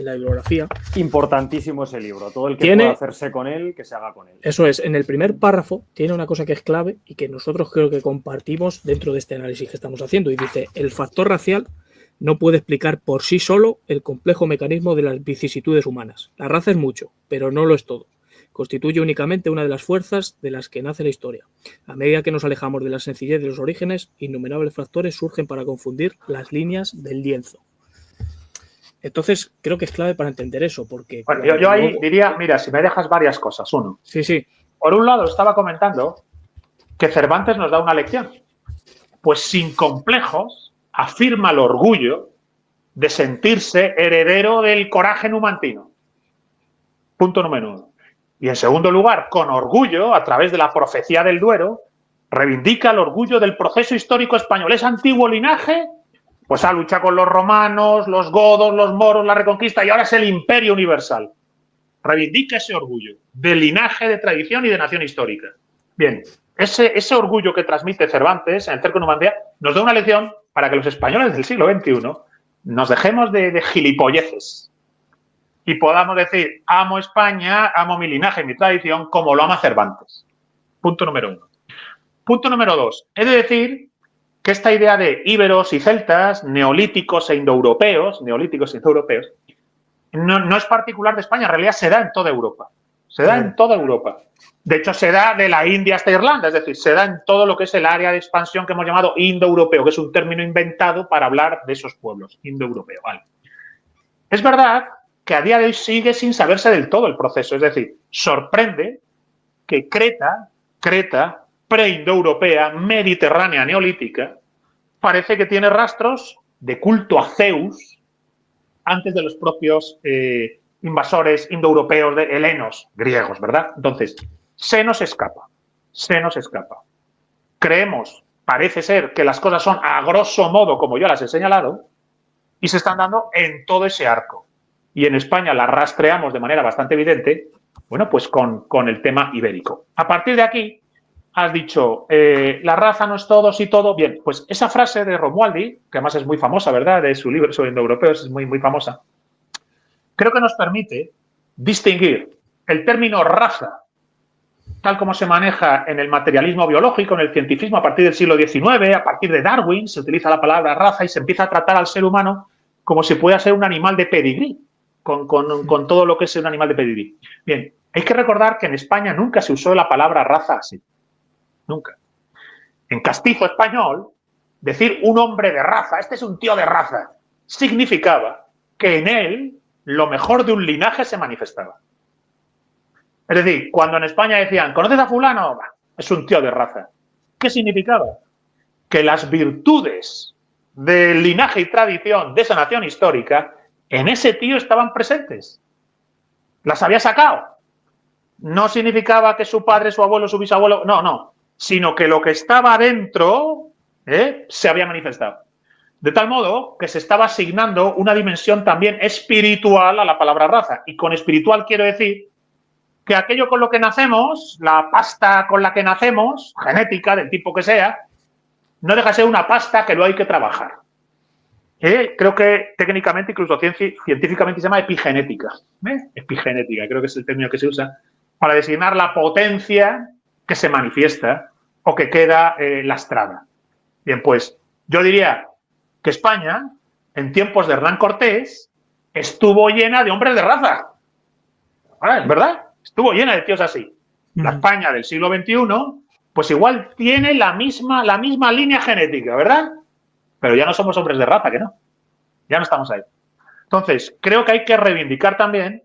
la bibliografía. Importantísimo ese libro. Todo el que pueda hacerse con él, que se haga con él. Eso es. En el primer párrafo tiene una cosa que es clave y que nosotros creo que compartimos dentro de este análisis que estamos haciendo. Y dice, el factor racial no puede explicar por sí solo el complejo mecanismo de las vicisitudes humanas. La raza es mucho, pero no lo es todo. Constituye únicamente una de las fuerzas de las que nace la historia. A medida que nos alejamos de la sencillez de los orígenes, innumerables factores surgen para confundir las líneas del lienzo. Entonces, creo que es clave para entender eso, porque... Bueno, yo ahí diría, mira, si me dejas varias cosas. Uno. Sí. Por un lado, estaba comentando que Cervantes nos da una lección. Pues sin complejos, afirma el orgullo de sentirse heredero del coraje numantino. Punto número 1. Y en segundo lugar, con orgullo, a través de la profecía del Duero, reivindica el orgullo del proceso histórico español. Ese antiguo linaje, pues ha luchado con los romanos, los godos, los moros, la reconquista, y ahora es el imperio universal. Reivindica ese orgullo de linaje, de tradición y de nación histórica. Bien, ese orgullo que transmite Cervantes en el Cerco de Numantía nos da una lección para que los españoles del siglo XXI nos dejemos de gilipolleces y podamos decir, amo España, amo mi linaje, mi tradición, como lo ama Cervantes. Punto número 1. Punto número 2. He de decir que esta idea de íberos y celtas, neolíticos e indoeuropeos, no es particular de España, en realidad se da en toda Europa. Se da en toda Europa. De hecho, se da de la India hasta Irlanda, es decir, se da en todo lo que es el área de expansión que hemos llamado indoeuropeo, que es un término inventado para hablar de esos pueblos, indoeuropeo. Vale. Es verdad que a día de hoy sigue sin saberse del todo el proceso, es decir, sorprende que Creta, preindoeuropea, mediterránea, neolítica, parece que tiene rastros de culto a Zeus antes de los propios invasores indoeuropeos de helenos, griegos, ¿verdad? Entonces, se nos escapa. Creemos, parece ser, que las cosas son a grosso modo como yo las he señalado y se están dando en todo ese arco. Y en España las rastreamos de manera bastante evidente, bueno, pues con el tema ibérico. A partir de aquí, has dicho, la raza no es todo, sí todo. Bien, pues esa frase de Romualdi, que además es muy famosa, ¿verdad? De su libro sobre indoeuropeos, es muy, muy famosa. Creo que nos permite distinguir el término raza, tal como se maneja en el materialismo biológico, en el cientifismo a partir del siglo XIX, a partir de Darwin, se utiliza la palabra raza y se empieza a tratar al ser humano como si pueda ser un animal de pedigrí, con todo lo que es un animal de pedigrí. Bien, hay que recordar que en España nunca se usó la palabra raza así. Nunca. En castizo español, decir un hombre de raza, este es un tío de raza, significaba que en él lo mejor de un linaje se manifestaba. Es decir, cuando en España decían, ¿conoces a fulano? Es un tío de raza. ¿Qué significaba? Que las virtudes del linaje y tradición de esa nación histórica en ese tío estaban presentes. Las había sacado. No significaba que su padre, su abuelo, su bisabuelo, no, sino que lo que estaba dentro se había manifestado. De tal modo que se estaba asignando una dimensión también espiritual a la palabra raza. Y con espiritual quiero decir que aquello con lo que nacemos, la pasta con la que nacemos, genética, del tipo que sea, no deja de ser una pasta que luego hay que trabajar. Creo que técnicamente, incluso científicamente, se llama epigenética. Epigenética, creo que es el término que se usa para designar la potencia que se manifiesta o que queda lastrada. Bien, pues yo diría que España, en tiempos de Hernán Cortés, estuvo llena de hombres de raza. ¿Verdad? Estuvo llena de tíos así. La España del siglo XXI, pues igual tiene la misma línea genética, ¿verdad? Pero ya no somos hombres de raza, que no. Ya no estamos ahí. Entonces, creo que hay que reivindicar también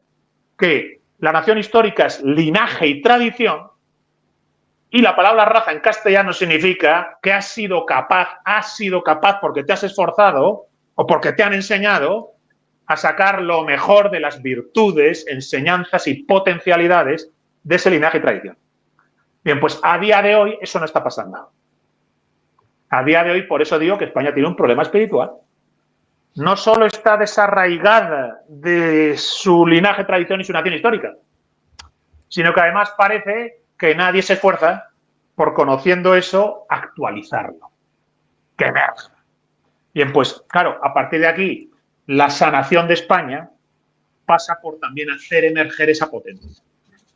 que la nación histórica es linaje y tradición, y la palabra raza en castellano significa que has sido capaz porque te has esforzado o porque te han enseñado a sacar lo mejor de las virtudes, enseñanzas y potencialidades de ese linaje y tradición. Bien, pues a día de hoy eso no está pasando. A día de hoy, por eso digo que España tiene un problema espiritual. No solo está desarraigada de su linaje, tradición y su nación histórica, sino que además parece que nadie se esfuerza por, conociendo eso, actualizarlo, que emerja. Bien, pues claro, a partir de aquí, la sanación de España pasa por también hacer emerger esa potencia.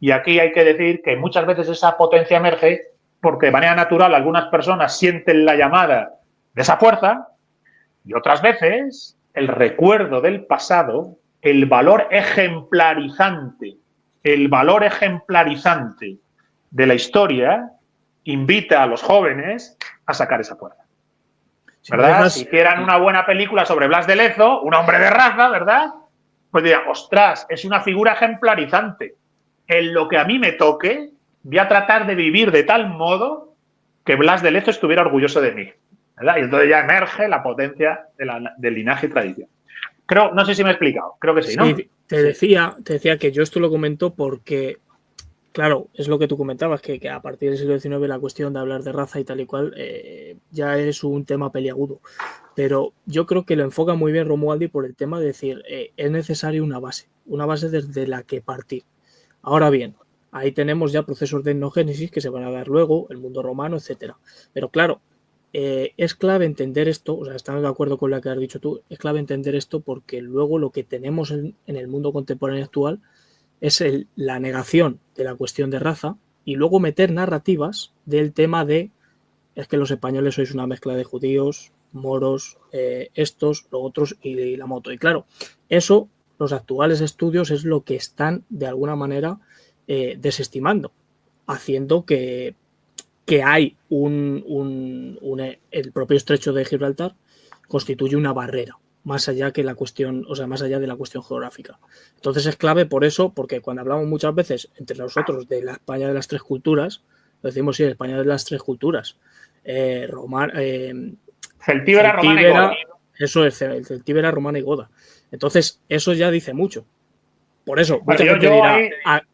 Y aquí hay que decir que muchas veces esa potencia emerge porque de manera natural algunas personas sienten la llamada de esa fuerza y otras veces el recuerdo del pasado, el valor ejemplarizante de la historia invita a los jóvenes a sacar esa fuerza. ¿Verdad? Si hicieran una buena película sobre Blas de Lezo, un hombre de raza, ¿verdad? Pues dirían, ostras, es una figura ejemplarizante. En lo que a mí me toque, voy a tratar de vivir de tal modo que Blas de Lezo estuviera orgulloso de mí, ¿verdad? Y entonces ya emerge la potencia del linaje y tradición. Creo, no sé si me he explicado, creo que sí, ¿no? Sí, te decía que yo esto lo comento porque, claro, es lo que tú comentabas, que a partir del siglo XIX la cuestión de hablar de raza y tal y cual ya es un tema peliagudo. Pero yo creo que lo enfoca muy bien Romualdi por el tema de decir, es necesaria una base desde la que partir. Ahora bien, ahí tenemos ya procesos de etnogénesis que se van a dar luego, el mundo romano, etcétera. Pero claro, es clave entender esto, o sea, estamos de acuerdo con lo que has dicho tú, es clave entender esto porque luego lo que tenemos en el mundo contemporáneo actual es la negación de la cuestión de raza y luego meter narrativas del tema de es que los españoles sois una mezcla de judíos, moros, estos, los otros y la moto. Y claro, eso, los actuales estudios es lo que están de alguna manera desestimando, haciendo que hay el propio estrecho de Gibraltar constituye una barrera más allá que la cuestión, o sea, más allá de la cuestión geográfica. Entonces es clave por eso, porque cuando hablamos muchas veces entre nosotros de la España de las tres culturas, decimos sí, España de las tres culturas. Celtíbera, romana y goda. Eso es, celtíbera, romana y goda. Entonces, eso ya dice mucho. Por eso, bueno, mucha gente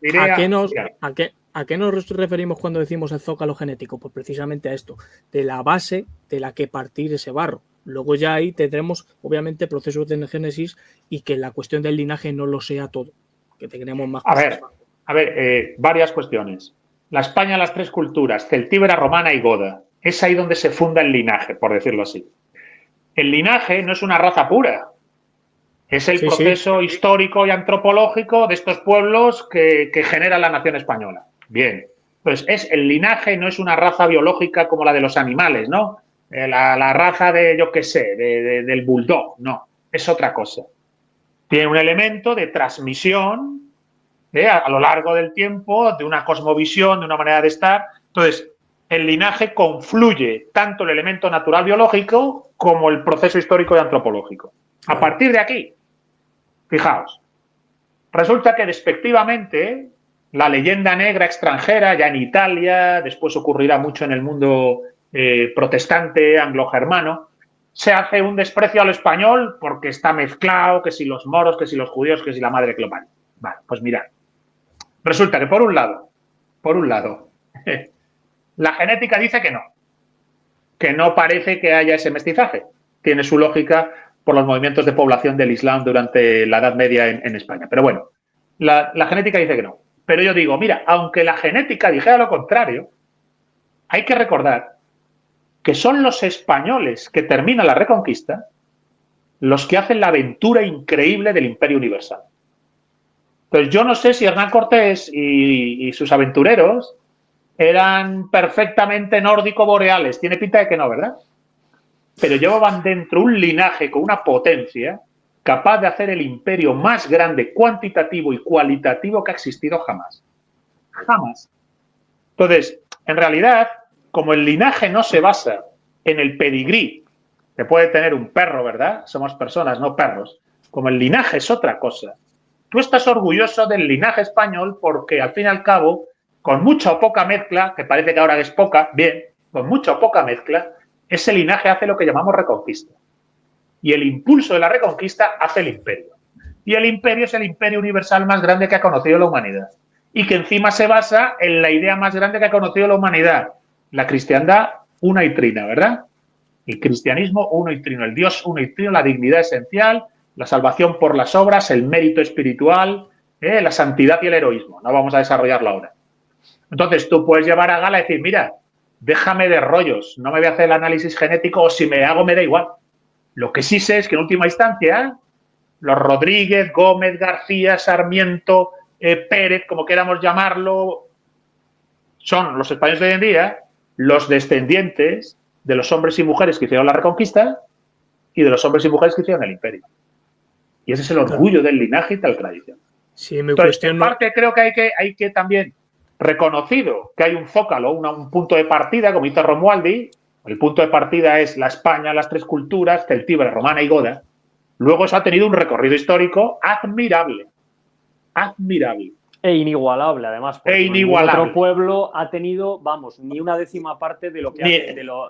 dirá, ¿a qué nos referimos cuando decimos el zócalo genético? Pues precisamente a esto, de la base de la que partir ese barro. Luego ya ahí tendremos, obviamente, procesos de génesis y que la cuestión del linaje no lo sea todo, que tengamos más cosas. A ver, varias cuestiones. La España de las tres culturas, celtíbera, romana y goda. Es ahí donde se funda el linaje, por decirlo así. El linaje no es una raza pura. Es el proceso histórico y antropológico de estos pueblos que genera la nación española. Bien. Entonces, el linaje no es una raza biológica como la de los animales, ¿no? La raza de, yo qué sé, del bulldog. No, es otra cosa. Tiene un elemento de transmisión a lo largo del tiempo, de una cosmovisión, de una manera de estar. Entonces, el linaje confluye tanto el elemento natural biológico como el proceso histórico y antropológico. A partir de aquí, fijaos, resulta que despectivamente la leyenda negra extranjera, ya en Italia, después ocurrirá mucho en el mundo protestante, anglo-germano, se hace un desprecio al español porque está mezclado, que si los moros, que si los judíos, que si la madre que lo parió. Vale, pues mirad. Resulta que por un lado, la genética dice que no parece que haya ese mestizaje. Tiene su lógica por los movimientos de población del Islam durante la Edad Media en España. Pero bueno, la genética dice que no. Pero yo digo, mira, aunque la genética dijera lo contrario, hay que recordar que son los españoles que terminan la Reconquista los que hacen la aventura increíble del Imperio Universal. Entonces, yo no sé si Hernán Cortés y sus aventureros eran perfectamente nórdico-boreales. Tiene pinta de que no, ¿verdad? Pero llevaban dentro un linaje con una potencia capaz de hacer el imperio más grande, cuantitativo y cualitativo que ha existido jamás. Jamás. Entonces, en realidad, como el linaje no se basa en el pedigrí que puede tener un perro, ¿verdad? Somos personas, no perros. Como el linaje es otra cosa. Tú estás orgulloso del linaje español porque, al fin y al cabo, con mucha o poca mezcla, que parece que ahora es poca, bien, con mucha o poca mezcla, ese linaje hace lo que llamamos reconquista. Y el impulso de la reconquista hace el imperio. Y el imperio es el imperio universal más grande que ha conocido la humanidad. Y que encima se basa en la idea más grande que ha conocido la humanidad. La cristiandad una y trina, ¿verdad? El cristianismo uno y trino, el Dios uno y trino, la dignidad esencial, la salvación por las obras, el mérito espiritual, la santidad y el heroísmo. No vamos a desarrollarlo ahora. Entonces tú puedes llevar a gala y decir, mira, déjame de rollos, no me voy a hacer el análisis genético o si me hago me da igual. Lo que sí sé es que en última instancia los Rodríguez, Gómez, García, Sarmiento, Pérez, como queramos llamarlo, son los españoles de hoy en día los descendientes de los hombres y mujeres que hicieron la Reconquista y de los hombres y mujeres que hicieron el imperio. Y ese es el orgullo del linaje y de la tradición. Sí, entonces, en parte creo que hay que también reconocido que hay un zócalo, un punto de partida, como dice Romualdi. El punto de partida es la España, las tres culturas, celtíbera, romana y goda. Luego eso ha tenido un recorrido histórico admirable. Admirable. E inigualable, además. E inigualable. Otro pueblo ha tenido, vamos, ni una décima parte de lo que ha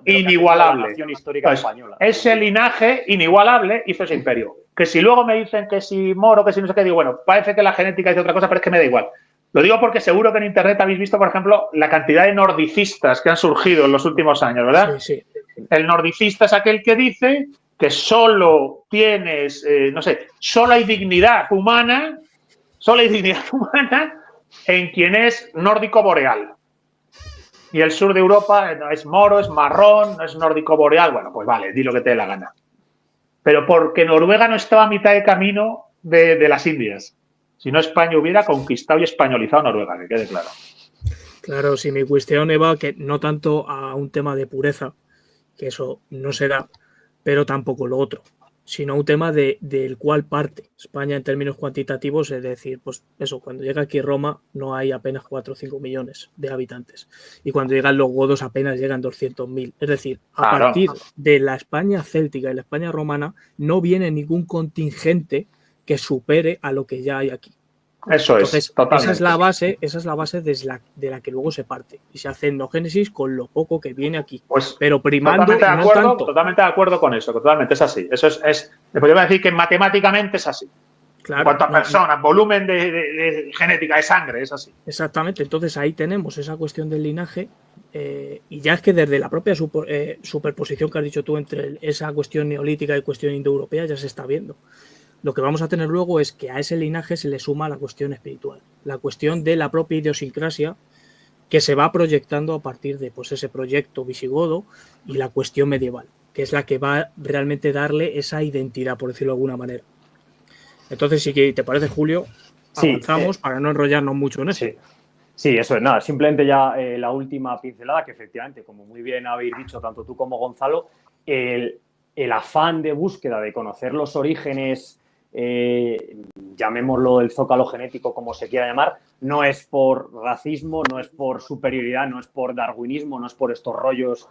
inigualable. La nación histórica española. Ese linaje inigualable hizo ese imperio. Que si luego me dicen que si moro, que si no sé qué, digo, bueno, parece que la genética dice otra cosa, pero es que me da igual. Lo digo porque seguro que en Internet habéis visto, por ejemplo, la cantidad de nordicistas que han surgido en los últimos años, ¿verdad? Sí. El nordicista es aquel que dice que solo tienes, solo hay dignidad humana en quien es nórdico boreal. y el sur de Europa no es moro, es marrón, no es nórdico boreal. Bueno, pues vale, di lo que te dé la gana. Pero porque Noruega no estaba a mitad de camino de las Indias. Si no, España hubiera conquistado y españolizado Noruega, que quede claro. Claro, si mi cuestión va que no tanto a un tema de pureza, que eso no será, pero tampoco lo otro, sino un tema del cual parte España en términos cuantitativos, es decir, pues eso, cuando llega aquí Roma no hay apenas 4 o 5 millones de habitantes y cuando llegan los godos apenas llegan 200.000. Es decir, a partir de la España céltica y la España romana no viene ningún contingente que supere a lo que ya hay aquí. Eso Entonces, es, totalmente. Esa es la base de la que luego se parte y se hace endogénesis con lo poco que viene aquí. Pues, pero primando totalmente de acuerdo con eso, totalmente es así. Eso es te podría decir que matemáticamente es así. Claro, en cuanto a personas, volumen de genética, de sangre, es así. Exactamente, entonces ahí tenemos esa cuestión del linaje y ya es que desde la propia superposición que has dicho tú entre esa cuestión neolítica y cuestión indoeuropea ya se está viendo. Lo que vamos a tener luego es que a ese linaje se le suma la cuestión espiritual, la cuestión de la propia idiosincrasia que se va proyectando a partir de pues, ese proyecto visigodo y la cuestión medieval, que es la que va a realmente darle esa identidad, por decirlo de alguna manera. Entonces, si te parece, Julio, avanzamos para no enrollarnos mucho en eso. Sí, eso es nada. Simplemente ya la última pincelada, que efectivamente, como muy bien habéis dicho tanto tú como Gonzalo, el afán de búsqueda de conocer los orígenes, llamémoslo el zócalo genético, como se quiera llamar, no es por racismo, no es por superioridad, no es por darwinismo, no es por estos rollos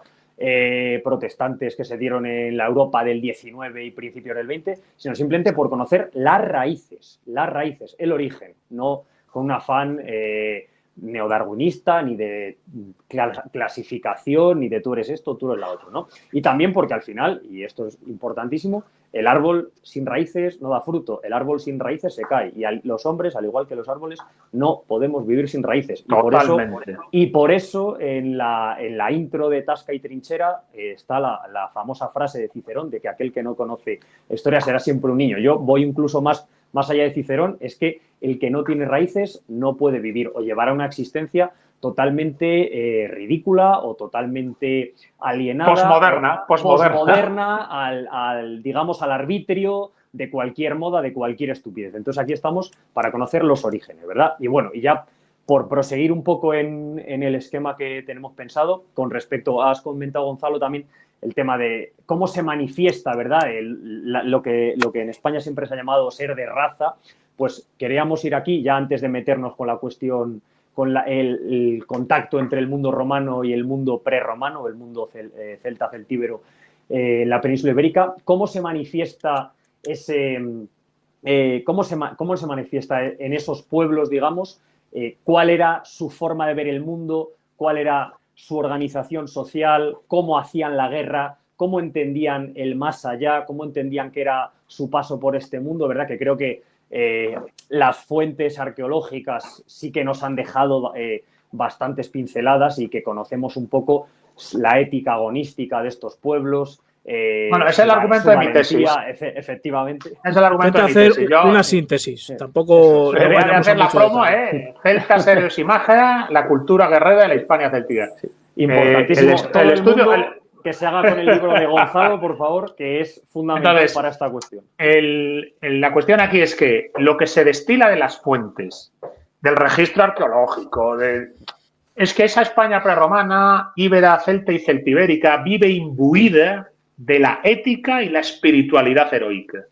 protestantes que se dieron en la Europa del 19 y principios del 20, sino simplemente por conocer las raíces, el origen, no con un afán neodarwinista, ni de clasificación, ni de tú eres esto, tú eres la otra, ¿no? Y también porque al final, y esto es importantísimo, el árbol sin raíces no da fruto, el árbol sin raíces se cae y los hombres, al igual que los árboles, no podemos vivir sin raíces. Y por eso en la intro de Tasca y Trinchera está la famosa frase de Cicerón de que aquel que no conoce historia será siempre un niño. Yo voy incluso más allá de Cicerón, es que el que no tiene raíces no puede vivir o llevar a una existencia totalmente ridícula o totalmente alienada. Posmoderna digamos, al arbitrio de cualquier moda, de cualquier estupidez. Entonces aquí estamos para conocer los orígenes, ¿verdad? Y bueno, y ya por proseguir un poco en el esquema que tenemos pensado, con respecto, has comentado, Gonzalo, también el tema de cómo se manifiesta, ¿verdad? Lo que en España siempre se ha llamado ser de raza, pues queríamos ir aquí, ya antes de meternos con la cuestión, con el contacto entre el mundo romano y el mundo prerromano, el mundo celta-celtíbero en la península ibérica, cómo se manifiesta cómo se manifiesta en esos pueblos, digamos, cuál era su forma de ver el mundo, cuál era su organización social, cómo hacían la guerra, cómo entendían el más allá, cómo entendían que era su paso por este mundo, ¿verdad? Que creo que las fuentes arqueológicas sí que nos han dejado bastantes pinceladas y que conocemos un poco la ética agonística de estos pueblos. Bueno, ese es el argumento de mi tesis. Efectivamente. Es el argumento de mi tesis. Una síntesis. Tampoco le voy a hacer la promo, Celtas, Héroes y Magia, la cultura guerrera de la Hispania celtica. Sí. Importantísimo. El estudio que se haga con el libro de Gonzalo, por favor, que es fundamental. Entonces, para esta cuestión. La cuestión aquí es que lo que se destila de las fuentes, del registro arqueológico, es que esa España prerromana, íbera, celta y celtibérica vive imbuida de la ética y la espiritualidad heroica.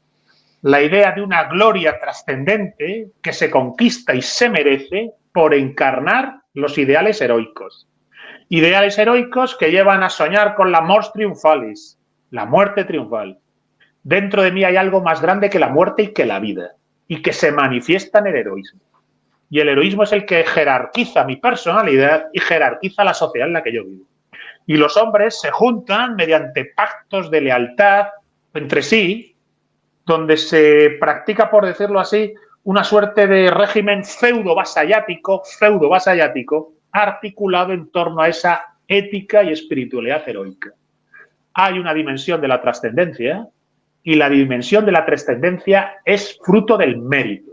La idea de una gloria trascendente que se conquista y se merece por encarnar los ideales heroicos. Ideales heroicos que llevan a soñar con la mors triunfalis, la muerte triunfal. Dentro de mí hay algo más grande que la muerte y que la vida, y que se manifiesta en el heroísmo. Y el heroísmo es el que jerarquiza mi personalidad y jerarquiza la sociedad en la que yo vivo. Y los hombres se juntan mediante pactos de lealtad entre sí, donde se practica, por decirlo así, una suerte de régimen feudo-vasallático, articulado en torno a esa ética y espiritualidad heroica. Hay una dimensión de la trascendencia y la dimensión de la trascendencia es fruto del mérito.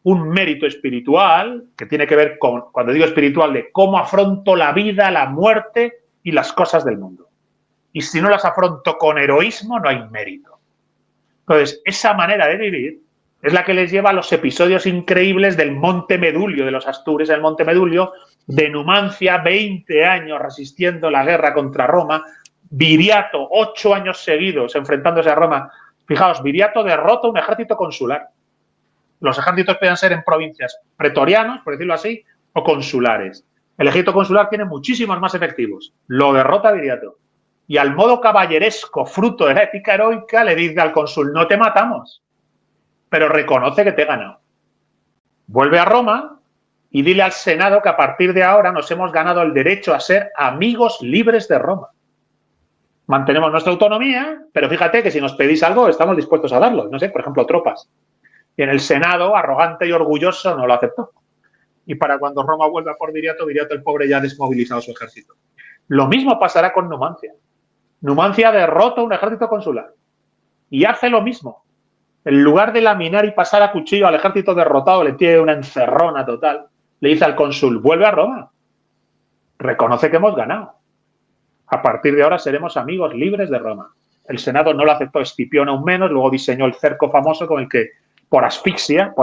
un mérito espiritual que tiene que ver con, cuando digo espiritual, de cómo afronto la vida, la muerte y las cosas del mundo. Y si no las afronto con heroísmo, no hay mérito. Entonces, esa manera de vivir es la que les lleva a los episodios increíbles del Monte Medulio, de los Astures del Monte Medulio, de Numancia, 20 años resistiendo la guerra contra Roma, Viriato, 8 años seguidos enfrentándose a Roma. Fijaos, Viriato derrota un ejército consular. Los ejércitos pueden ser en provincias pretorianos, por decirlo así, o consulares. El ejército consular tiene muchísimos más efectivos. Lo derrota Viriato. Y al modo caballeresco, fruto de la ética heroica, le dice al cónsul, no te matamos, pero reconoce que te he ganado. Vuelve a Roma y dile al Senado que a partir de ahora nos hemos ganado el derecho a ser amigos libres de Roma. Mantenemos nuestra autonomía, pero fíjate que si nos pedís algo estamos dispuestos a darlo. No sé, por ejemplo, tropas. Y en el Senado, arrogante y orgulloso, no lo aceptó. Y para cuando Roma vuelva por Viriato, Viriato el pobre ya ha desmovilizado su ejército. Lo mismo pasará con Numancia. Numancia derrota un ejército consular y hace lo mismo. En lugar de laminar y pasar a cuchillo al ejército derrotado, le tiene una encerrona total, le dice al cónsul, vuelve a Roma, reconoce que hemos ganado. A partir de ahora seremos amigos libres de Roma. El Senado no lo aceptó, Escipión aún menos, luego diseñó el cerco famoso con el que por asfixia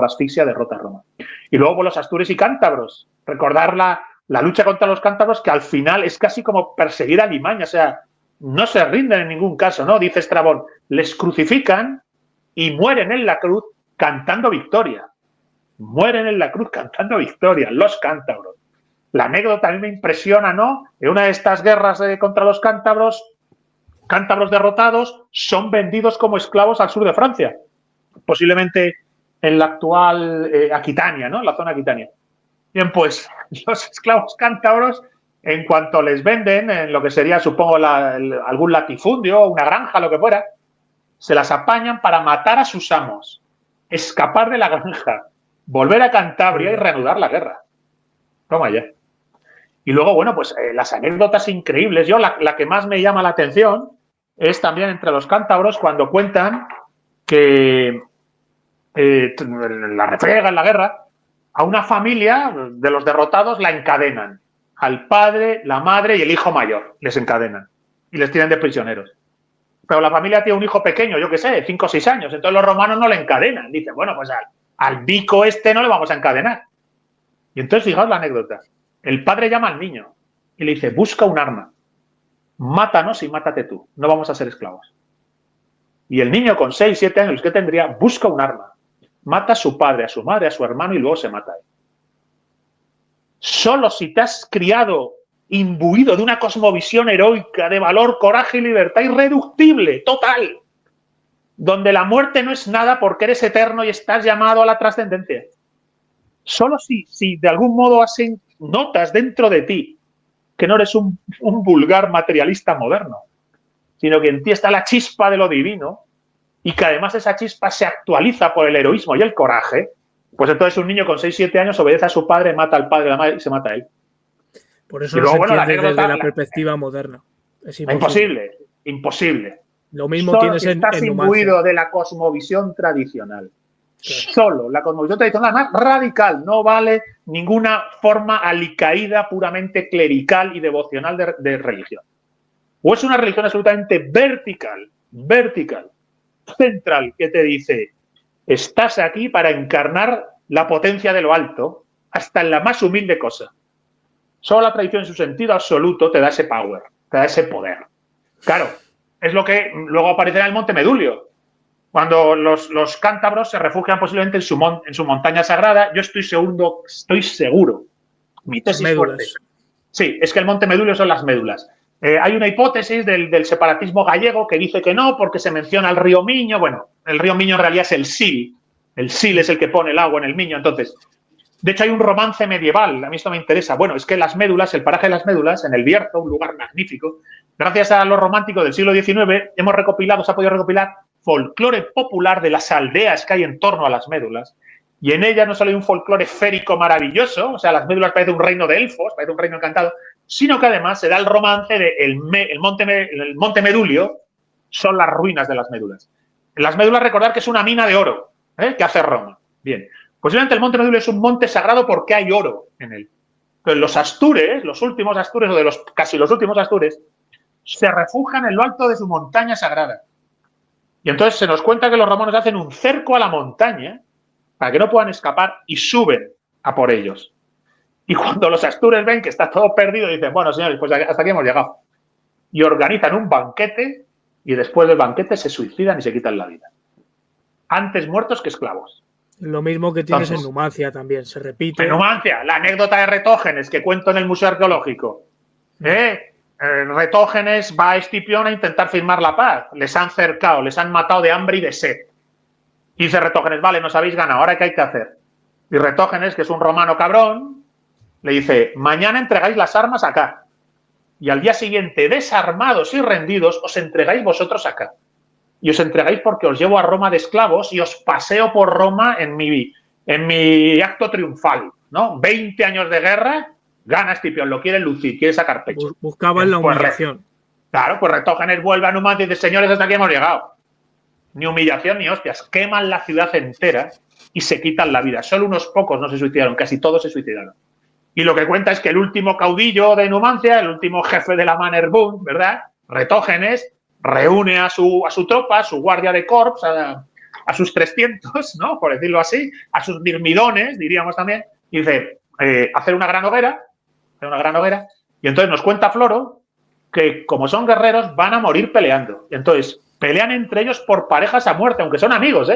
derrota a Roma. Y luego por los astures y cántabros. Recordar la lucha contra los cántabros, que al final es casi como perseguir a Limaña, o sea, no se rinden en ningún caso, ¿no? Dice Estrabón, les crucifican y mueren en la cruz cantando victoria. Mueren en la cruz cantando victoria, los cántabros. La anécdota a mí me impresiona, ¿no? En una de estas guerras contra los cántabros derrotados son vendidos como esclavos al sur de Francia, posiblemente en la actual Aquitania, ¿no? La zona Aquitania. Bien, pues los esclavos cántabros, en cuanto les venden en lo que sería, supongo, algún latifundio, una granja, lo que fuera, se las apañan para matar a sus amos, escapar de la granja, volver a Cantabria y reanudar la guerra. Toma ya. Y luego, bueno, pues las anécdotas increíbles. Yo, la que más me llama la atención es también entre los cántabros cuando cuentan que la refriega en la guerra, a una familia de los derrotados la encadenan. Al padre, la madre y el hijo mayor les encadenan y les tienen de prisioneros. Pero la familia tiene un hijo pequeño, yo qué sé, 5 o 6 años. Entonces los romanos no le encadenan. Dicen, bueno, pues al bico este no le vamos a encadenar. Y entonces, fijaos la anécdota. El padre llama al niño y le dice, busca un arma. Mátanos y mátate tú. No vamos a ser esclavos. Y el niño con 6, 7 años, ¿qué tendría? Busca un arma. Mata a su padre, a su madre, a su hermano y luego se mata a él. Solo si te has criado imbuido de una cosmovisión heroica, de valor, coraje y libertad irreductible, total, donde la muerte no es nada porque eres eterno y estás llamado a la trascendencia. Solo si de algún modo notas dentro de ti que no eres un vulgar materialista moderno, sino que en ti está la chispa de lo divino y que además esa chispa se actualiza por el heroísmo y el coraje, pues entonces un niño con 6, 7 años obedece a su padre, mata al padre, a la madre y se mata a él. Por eso no se entiende desde la perspectiva moderna. Es imposible. Imposible. Lo mismo solo tienes en estás imbuido de la cosmovisión tradicional. Claro. Solo la cosmovisión tradicional más radical. No vale ninguna forma alicaída, puramente clerical y devocional de religión. O es una religión absolutamente vertical, central, que te dice, estás aquí para encarnar la potencia de lo alto hasta en la más humilde cosa. Solo la tradición en su sentido absoluto te da ese power, te da ese poder. Claro, es lo que luego aparecerá en el Monte Medulio. Cuando los cántabros se refugian posiblemente en su montaña sagrada, yo estoy seguro, mi tesis fuerte. Sí, es que el Monte Medulio son las médulas. Hay una hipótesis del separatismo gallego que dice que no, porque se menciona el río Miño. Bueno, el río Miño en realidad es el Sil. El Sil es el que pone el agua en el Miño. Entonces, de hecho, hay un romance medieval. A mí esto me interesa. Bueno, es que las médulas, el paraje de las médulas, en el Bierzo, un lugar magnífico, gracias a los románticos del siglo XIX, se ha podido recopilar folclore popular de las aldeas que hay en torno a las médulas. Y en ella no solo hay un folclore férico maravilloso, o sea, las médulas parece un reino de elfos, parece un reino encantado, sino que además se da el romance de el Monte Medulio, son las ruinas de las médulas. Las médulas, recordar que es una mina de oro, que hace Roma. Bien, Posiblemente el monte Medulla es un monte sagrado porque hay oro en él. Pero los astures, los últimos astures, o de casi los últimos astures, se refugian en lo alto de su montaña sagrada. Y entonces se nos cuenta que los romanos hacen un cerco a la montaña para que no puedan escapar y suben a por ellos. Y cuando los astures ven que está todo perdido, dicen, bueno, señores, pues hasta aquí hemos llegado. Y organizan un banquete y después del banquete se suicidan y se quitan la vida. Antes muertos que esclavos. Lo mismo que tienes Entonces, en Numancia también, se repite. En Numancia, la anécdota de Retógenes que cuento en el Museo Arqueológico. Retógenes va a Escipión a intentar firmar la paz. Les han cercado, les han matado de hambre y de sed. Y dice Retógenes, vale, nos habéis ganado, ¿ahora qué hay que hacer? Y Retógenes, que es un romano cabrón, le dice, mañana entregáis las armas acá. Y al día siguiente, desarmados y rendidos, os entregáis vosotros acá. Y os entregáis porque os llevo a Roma de esclavos y os paseo por Roma en mi acto triunfal, ¿no? 20 años de guerra, gana Escipión, lo quiere lucir, quiere sacar pecho. Buscaban la humillación. Claro, pues Retógenes vuelve a Numancia y dice, señores, hasta aquí hemos llegado. Ni humillación ni hostias. Queman la ciudad entera y se quitan la vida. Solo unos pocos no se suicidaron, casi todos se suicidaron. Y lo que cuenta es que el último caudillo de Numancia, el último jefe de la Mannerbund, ¿verdad? Retógenes, reúne a su tropa, a su guardia de corps, a sus 300, ¿no? Por decirlo así, a sus mirmidones, diríamos también, y dice, hacer una gran hoguera, y entonces nos cuenta Floro que como son guerreros van a morir peleando. Y entonces pelean entre ellos por parejas a muerte, aunque son amigos,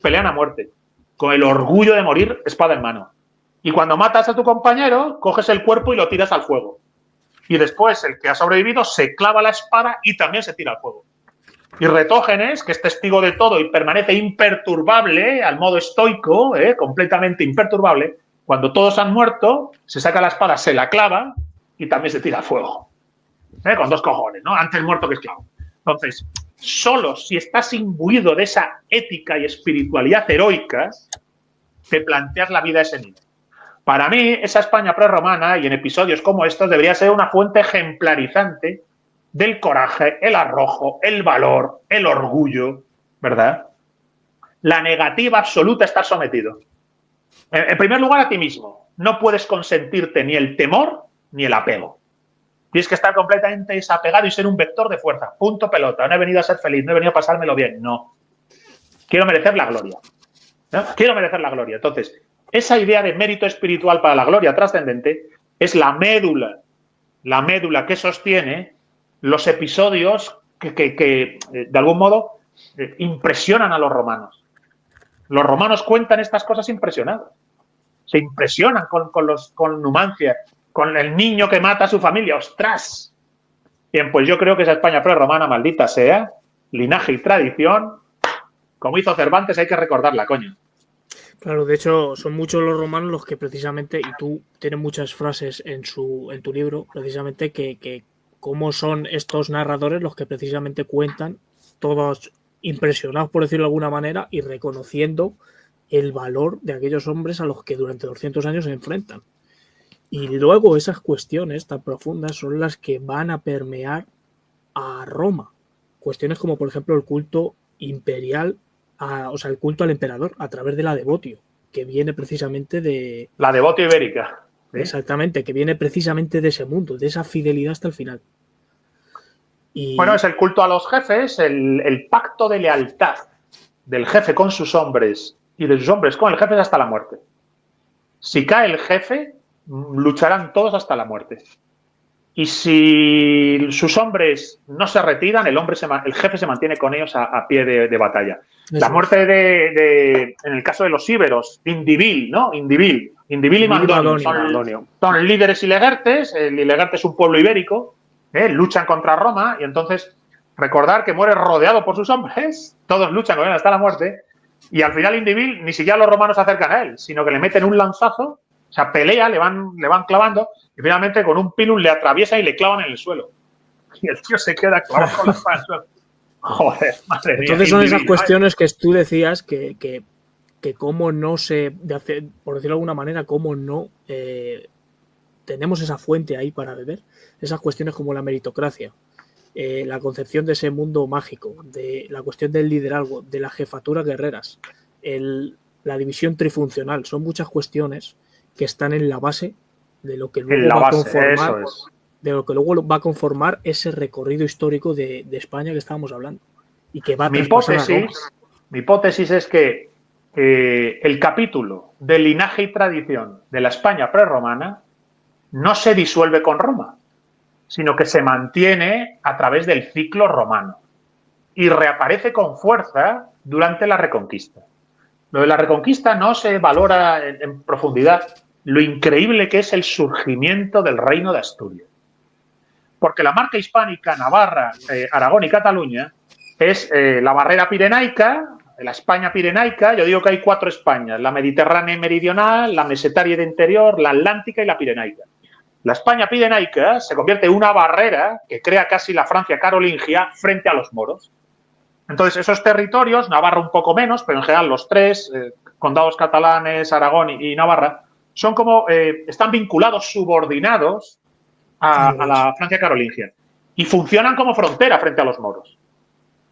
pelean a muerte, con el orgullo de morir espada en mano. Y cuando matas a tu compañero, coges el cuerpo y lo tiras al fuego. Y después el que ha sobrevivido se clava la espada y también se tira al fuego. Y Retógenes, que es testigo de todo y permanece imperturbable, al modo estoico, completamente imperturbable, cuando todos han muerto, se saca la espada, se la clava y también se tira al fuego. Con 2 cojones, ¿no? Antes muerto que esclavo. Entonces, solo si estás imbuido de esa ética y espiritualidad heroicas, te planteas la vida a ese nivel. Para mí, esa España prerromana, y en episodios como estos, debería ser una fuente ejemplarizante del coraje, el arrojo, el valor, el orgullo, ¿verdad? La negativa absoluta a estar sometido. En primer lugar, a ti mismo. No puedes consentirte ni el temor ni el apego. Tienes que estar completamente desapegado y ser un vector de fuerza. Punto pelota. No he venido a ser feliz, no he venido a pasármelo bien. No. Quiero merecer la gloria. ¿No? Quiero merecer la gloria. Entonces, esa idea de mérito espiritual para la gloria trascendente es la médula que sostiene los episodios que de algún modo, impresionan a los romanos. Los romanos cuentan estas cosas impresionados. Se impresionan con Numancia, con el niño que mata a su familia. ¡Ostras! Bien, pues yo creo que esa España prerromana, maldita sea, linaje y tradición, como hizo Cervantes, hay que recordarla, coño. Claro, de hecho, son muchos los romanos los que precisamente, y tú tienes muchas frases en tu libro, precisamente, que cómo son estos narradores los que precisamente cuentan, todos impresionados, por decirlo de alguna manera, y reconociendo el valor de aquellos hombres a los que durante 200 años se enfrentan. Y luego esas cuestiones tan profundas son las que van a permear a Roma. Cuestiones como, por ejemplo, el culto imperial, o sea, el culto al emperador a través de la devotio, que viene precisamente de... La devotio ibérica. ¿Sí? Exactamente, que viene precisamente de ese mundo, de esa fidelidad hasta el final. Y... Bueno, es el culto a los jefes, el pacto de lealtad del jefe con sus hombres y de sus hombres con el jefe hasta la muerte. Si cae el jefe, lucharán todos hasta la muerte. Y si sus hombres no se retiran, el jefe se mantiene con ellos a pie de batalla. La muerte en el caso de los íberos, Indivil, ¿no? Indivil y Mandonio son líderes ilegertes. El ilegerte es un pueblo ibérico, luchan contra Roma y entonces recordar que muere rodeado por sus hombres, todos luchan con él hasta la muerte y al final Indivil ni siquiera los romanos se acercan a él, sino que le meten un lanzazo, o sea, pelea, le van clavando y finalmente con un pilum le atraviesa y le clavan en el suelo. Y el tío se queda clavado con la espada en el suelo. Joder, madre mía. Entonces son esas cuestiones que tú decías que cómo no se, por decirlo de alguna manera, cómo no tenemos esa fuente ahí para beber. Esas cuestiones como la meritocracia, la concepción de ese mundo mágico, de la cuestión del liderazgo, de las jefaturas guerreras, la división trifuncional. Son muchas cuestiones que están en la base de lo que luego En la va a base, conformar, eso es. de lo que luego va a conformar ese recorrido histórico de España que estábamos hablando y que va a Mi traspasar a Roma. hipótesis es que el capítulo de linaje y tradición de la España prerromana no se disuelve con Roma, sino que se mantiene a través del ciclo romano y reaparece con fuerza durante la Reconquista. Lo de la Reconquista no se valora en profundidad lo increíble que es el surgimiento del Reino de Asturias. Porque la marca hispánica, Navarra, Aragón y Cataluña, es la barrera pirenaica, la España pirenaica. Yo digo que hay 4 Españas: la mediterránea meridional, la mesetaria de interior, la atlántica y la pirenaica. La España pirenaica se convierte en una barrera que crea casi la Francia carolingia frente a los moros. Entonces, esos territorios, Navarra un poco menos, pero en general los 3, condados catalanes, Aragón y Navarra, son como, están vinculados, subordinados a la Francia carolingia y funcionan como frontera frente a los moros.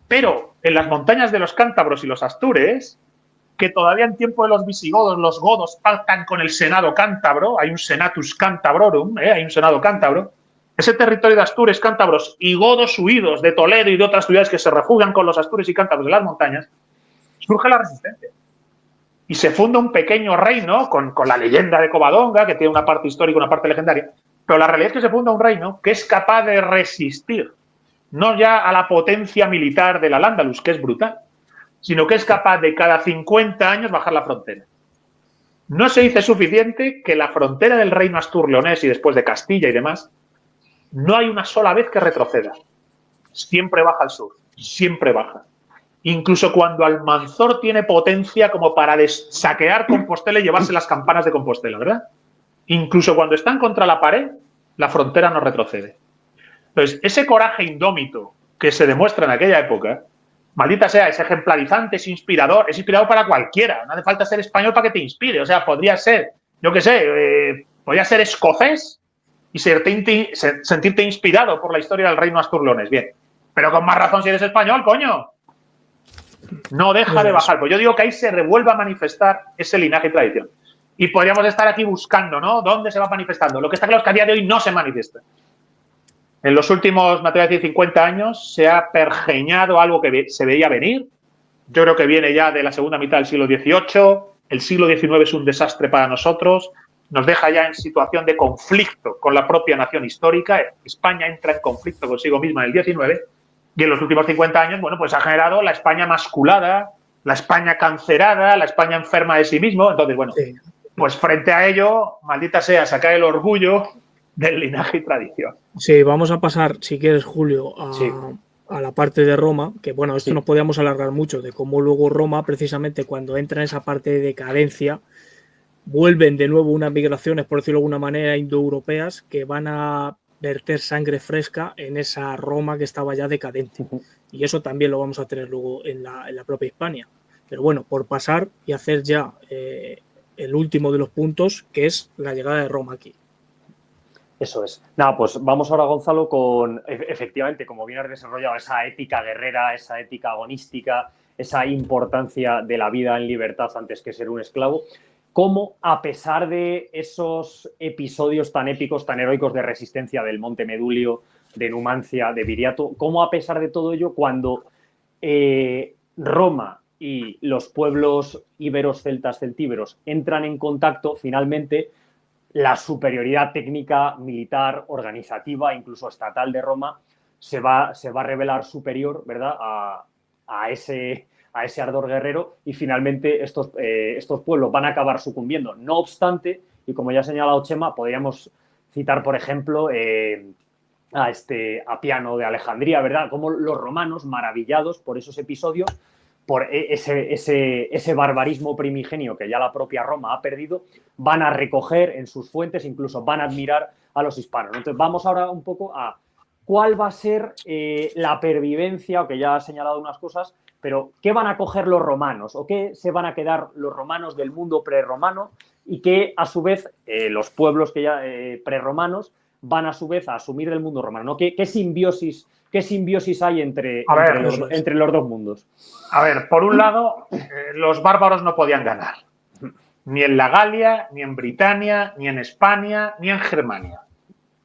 Pero en las montañas de los cántabros y los astures, que todavía en tiempo de los visigodos, los godos pactan con el senado cántabro, hay un senatus cantabrorum, hay un senado cántabro, ese territorio de astures, cántabros y godos huidos de Toledo y de otras ciudades que se refugian con los astures y cántabros de las montañas, surge la resistencia. Y se funda un pequeño reino con la leyenda de Covadonga, que tiene una parte histórica y una parte legendaria, pero la realidad es que se funda un reino que es capaz de resistir, no ya a la potencia militar del Al-Ándalus, que es brutal, sino que es capaz de cada 50 años bajar la frontera. No se dice suficiente que la frontera del reino astur-leonés y después de Castilla y demás, no hay una sola vez que retroceda. Siempre baja al sur, siempre baja. Incluso cuando Almanzor tiene potencia como para saquear Compostela y llevarse las campanas de Compostela, ¿verdad? Incluso cuando están contra la pared, la frontera no retrocede. Entonces, ese coraje indómito que se demuestra en aquella época, maldita sea, es ejemplarizante, es inspirador para cualquiera. No hace falta ser español para que te inspire. O sea, podría ser, yo qué sé, podría ser escocés y sentirte inspirado por la historia del reino astur-leonés. Bien, pero con más razón si eres español, coño. No deja de bajar. Pues yo digo que ahí se revuelve a manifestar ese linaje y tradición. Y podríamos estar aquí buscando, ¿no? ¿Dónde se va manifestando? Lo que está claro es que a día de hoy no se manifiesta. En los últimos, me atrevo a decir, 50 años se ha pergeñado algo que se veía venir. Yo creo que viene ya de la segunda mitad del siglo XVIII. El siglo XIX es un desastre para nosotros. Nos deja ya en situación de conflicto con la propia nación histórica. España entra en conflicto consigo misma en el XIX. Y en los últimos 50 años, bueno, pues ha generado la España masculada, la España cancerada, la España enferma de sí mismo. Entonces, bueno, sí, pues frente a ello, maldita sea, sacar el orgullo del linaje y tradición. Sí, vamos a pasar, si quieres, Julio, a la parte de Roma, que bueno, esto nos podíamos alargar mucho, de cómo luego Roma, precisamente cuando entra en esa parte de decadencia, vuelven de nuevo unas migraciones, por decirlo de alguna manera, indoeuropeas, que van a verter sangre fresca en esa Roma que estaba ya decadente. Y eso también lo vamos a tener luego en la propia Hispania. Pero bueno, por pasar y hacer ya el último de los puntos, que es la llegada de Roma aquí. Eso es. Nada, pues vamos ahora, Gonzalo, con, efectivamente, como bien has desarrollado, esa ética guerrera, esa ética agonística, esa importancia de la vida en libertad antes que ser un esclavo. Cómo, a pesar de esos episodios tan épicos, tan heroicos de resistencia del Monte Medulio, de Numancia, de Viriato, cómo a pesar de todo ello, cuando Roma y los pueblos íberos, celtas, celtíberos entran en contacto, finalmente la superioridad técnica, militar, organizativa, incluso estatal de Roma se va a revelar superior, ¿verdad?, a ese ardor guerrero, y finalmente estos pueblos van a acabar sucumbiendo. No obstante, y como ya ha señalado Chema, podríamos citar, por ejemplo, a Piano de Alejandría, ¿verdad?, como los romanos, maravillados por esos episodios, por ese barbarismo primigenio que ya la propia Roma ha perdido, van a recoger en sus fuentes, incluso van a admirar a los hispanos. Entonces vamos ahora un poco a cuál va a ser la pervivencia, aunque ya ha señalado unas cosas, pero qué van a coger los romanos o qué se van a quedar los romanos del mundo prerromano y qué, a su vez, los pueblos que ya prerromanos van a su vez a asumir el mundo romano, ¿no? ¿Qué simbiosis hay entre los dos mundos? A ver, por un lado, los bárbaros no podían ganar. Ni en la Galia, ni en Britania, ni en España, ni en Germania.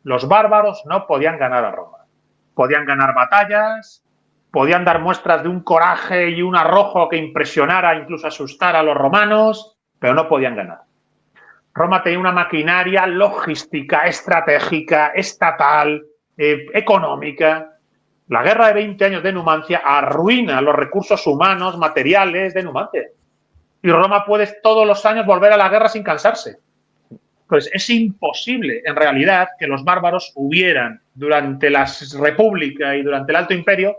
Los bárbaros no podían ganar a Roma. Podían ganar batallas, podían dar muestras de un coraje y un arrojo que impresionara, incluso asustara a los romanos, pero no podían ganar. Roma tenía una maquinaria logística, estratégica, estatal, económica. La guerra de 20 años de Numancia arruina los recursos humanos, materiales de Numancia. Y Roma puede todos los años volver a la guerra sin cansarse. Pues es imposible, en realidad, que los bárbaros durante la República y durante el Alto Imperio,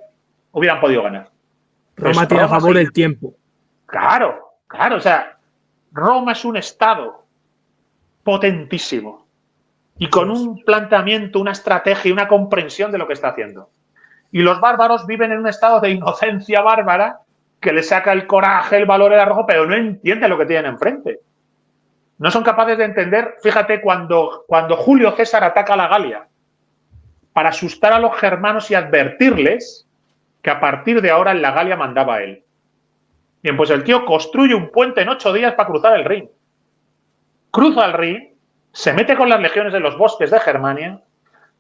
hubieran podido ganar. Roma tiene a favor el tiempo. Claro. O sea, Roma es un estado potentísimo y con un planteamiento, una estrategia y una comprensión de lo que está haciendo. Y los bárbaros viven en un estado de inocencia bárbara que les saca el coraje, el valor, el arrojo, pero no entienden lo que tienen enfrente. No son capaces de entender, fíjate, cuando Julio César ataca a la Galia para asustar a los germanos y advertirles que a partir de ahora en la Galia mandaba él. Bien, pues el tío construye un puente en 8 días para cruzar el Rin. Cruza el Rin, se mete con las legiones en los bosques de Germania,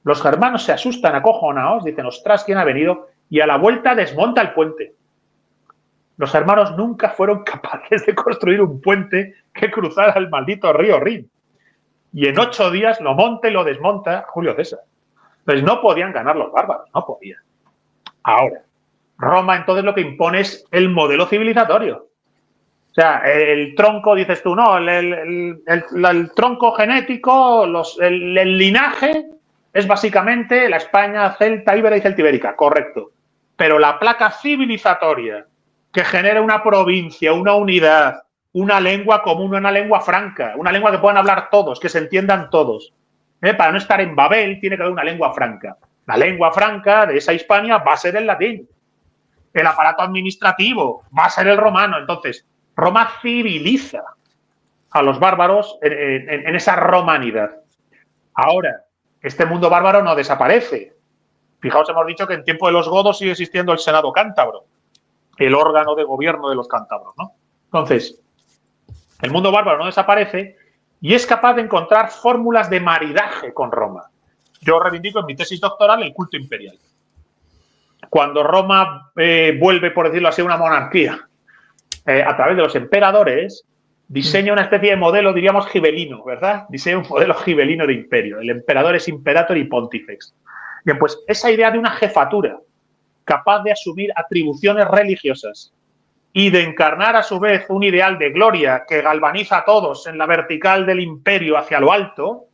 los germanos se asustan acojonados, dicen, ostras, ¿quién ha venido? Y a la vuelta desmonta el puente. Los germanos nunca fueron capaces de construir un puente que cruzara el maldito río Rin. Y en 8 días lo monta y lo desmonta Julio César. Entonces no podían ganar los bárbaros, no podían. Ahora, Roma entonces lo que impone es el modelo civilizatorio. O sea, el tronco, dices tú, no, el tronco genético, el linaje es básicamente la España celta, íbera y celtibérica, correcto. Pero la placa civilizatoria que genera una provincia, una unidad, una lengua común, una lengua franca, una lengua que puedan hablar todos, que se entiendan todos. Para no estar en Babel tiene que haber una lengua franca. La lengua franca de esa Hispania va a ser el latín. El aparato administrativo va a ser el romano. Entonces, Roma civiliza a los bárbaros en esa romanidad. Ahora, este mundo bárbaro no desaparece. Fijaos, hemos dicho que en tiempo de los godos sigue existiendo el Senado cántabro, el órgano de gobierno de los cántabros, ¿no? Entonces, el mundo bárbaro no desaparece y es capaz de encontrar fórmulas de maridaje con Roma. Yo reivindico en mi tesis doctoral el culto imperial. Cuando Roma vuelve, por decirlo así, a una monarquía, a través de los emperadores, diseña una especie de modelo, diríamos, gibelino, ¿verdad? Diseña un modelo gibelino de imperio. El emperador es imperator y pontifex. Bien, pues esa idea de una jefatura capaz de asumir atribuciones religiosas y de encarnar a su vez un ideal de gloria que galvaniza a todos en la vertical del imperio hacia lo alto,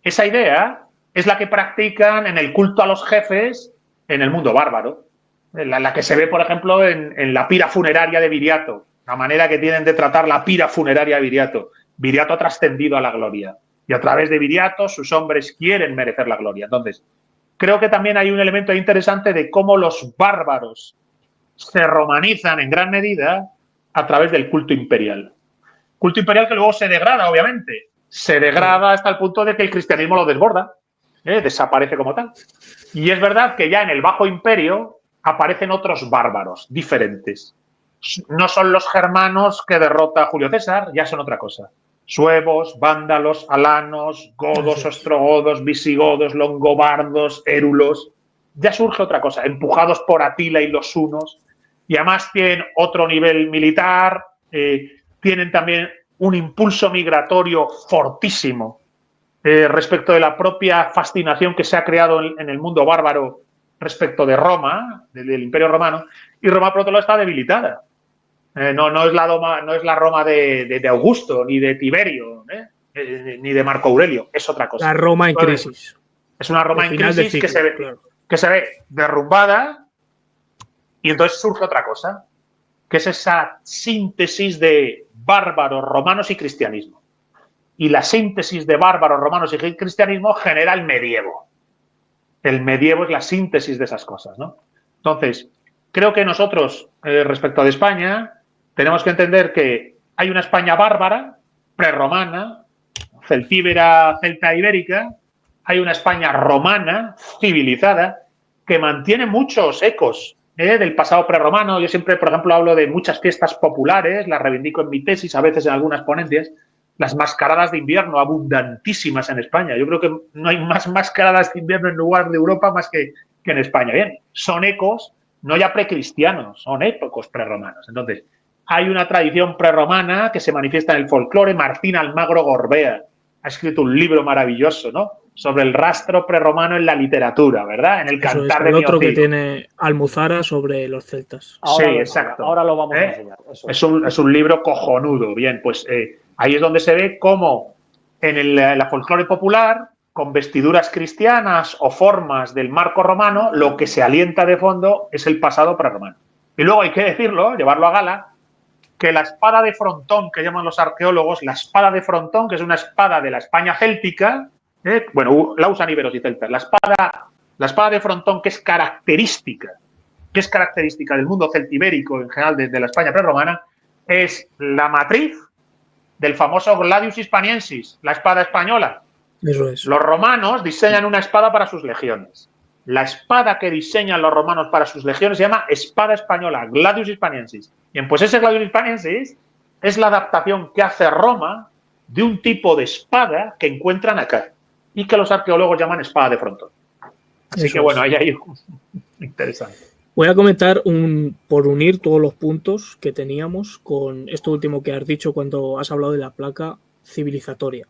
esa idea es la que practican en el culto a los jefes en el mundo bárbaro. La que se ve, por ejemplo, en la pira funeraria de Viriato, la manera que tienen de tratar la pira funeraria de Viriato. Viriato ha trascendido a la gloria y a través de Viriato sus hombres quieren merecer la gloria. Entonces, creo que también hay un elemento interesante de cómo los bárbaros se romanizan en gran medida a través del culto imperial. Culto imperial que luego se degrada, obviamente. Se degrada hasta el punto de que el cristianismo lo desborda, desaparece como tal. Y es verdad que ya en el Bajo Imperio aparecen otros bárbaros diferentes. No son los germanos que derrota Julio César, ya son otra cosa. Suevos, vándalos, alanos, godos, ostrogodos, visigodos, longobardos, érulos. Ya surge otra cosa, empujados por Atila y los hunos. Y además tienen otro nivel militar, tienen también un impulso migratorio fortísimo respecto de la propia fascinación que se ha creado en el mundo bárbaro respecto de Roma, del Imperio Romano. Y Roma, por otro lado, está debilitada. No es la Roma de Augusto, ni de Tiberio, ni de Marco Aurelio. Es otra cosa. La Roma en crisis. Es una Roma en crisis que se ve derrumbada y entonces surge otra cosa, que es esa síntesis de bárbaros, romanos y cristianismo. Y la síntesis de bárbaros, romanos y cristianismo genera el medievo. El medievo es la síntesis de esas cosas, ¿no? Entonces, creo que nosotros, respecto de España, tenemos que entender que hay una España bárbara, prerromana, celtíbera, celta ibérica, hay una España romana, civilizada, que mantiene muchos ecos del pasado prerromano. Yo siempre, por ejemplo, hablo de muchas fiestas populares, las reivindico en mi tesis, a veces en algunas ponencias. Las mascaradas de invierno, abundantísimas en España. Yo creo que no hay más mascaradas de invierno en lugar de Europa más que en España. Bien, son ecos, no ya precristianos, son épocos prerromanos. Entonces, hay una tradición prerromana que se manifiesta en el folclore. Martín Almagro Gorbea ha escrito un libro maravilloso, ¿no?, sobre el rastro prerromano en la literatura, ¿verdad? En el Cantar de el otro Miocid. que tiene Almuzara sobre los celtas. Sí, exacto. Ahora lo vamos a enseñar. Es un libro cojonudo. Bien, pues ahí es donde se ve cómo en la folclore popular, con vestiduras cristianas o formas del marco romano, lo que se alienta de fondo es el pasado prerromano. Y luego hay que decirlo, llevarlo a gala, que la espada de frontón, que llaman los arqueólogos, la espada de frontón, que es una espada de la España céltica, bueno, la usan íberos y celtas, la espada de frontón que es característica del mundo celtibérico en general desde la España prerromana, es la matriz del famoso Gladius Hispaniensis, la espada española. Eso es. Los romanos diseñan una espada para sus legiones. La espada que diseñan los romanos para sus legiones se llama espada española, Gladius Hispaniensis. Bien, pues ese Gladius Hispaniensis es la adaptación que hace Roma de un tipo de espada que encuentran acá y que los arqueólogos llaman espada de frontón. Así Eso que bueno, es. ahí hay interesante. Voy a comentar por unir todos los puntos que teníamos con esto último que has dicho cuando has hablado de la placa civilizatoria.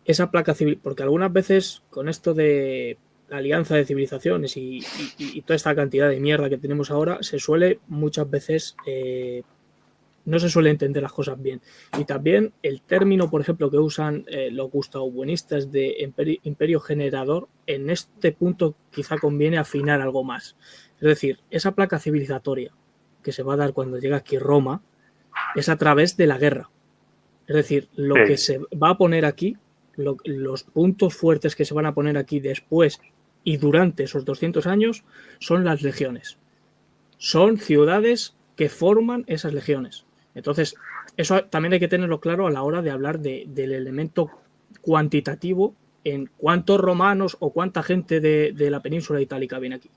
Esa placa civil, porque algunas veces con esto de la alianza de civilizaciones y toda esta cantidad de mierda que tenemos ahora, se suele muchas veces no se suele entender las cosas bien. Y también el término, por ejemplo, que usan los gustaobuenistas de imperio generador, en este punto quizá conviene afinar algo más. Es decir, esa placa civilizatoria que se va a dar cuando llega aquí Roma es a través de la guerra. Es decir, lo que se va a poner aquí, los puntos fuertes que se van a poner aquí después y durante esos 200 años son las legiones. Son ciudades que forman esas legiones. Entonces, eso también hay que tenerlo claro a la hora de hablar del elemento cuantitativo en cuántos romanos o cuánta gente de la península itálica viene aquí.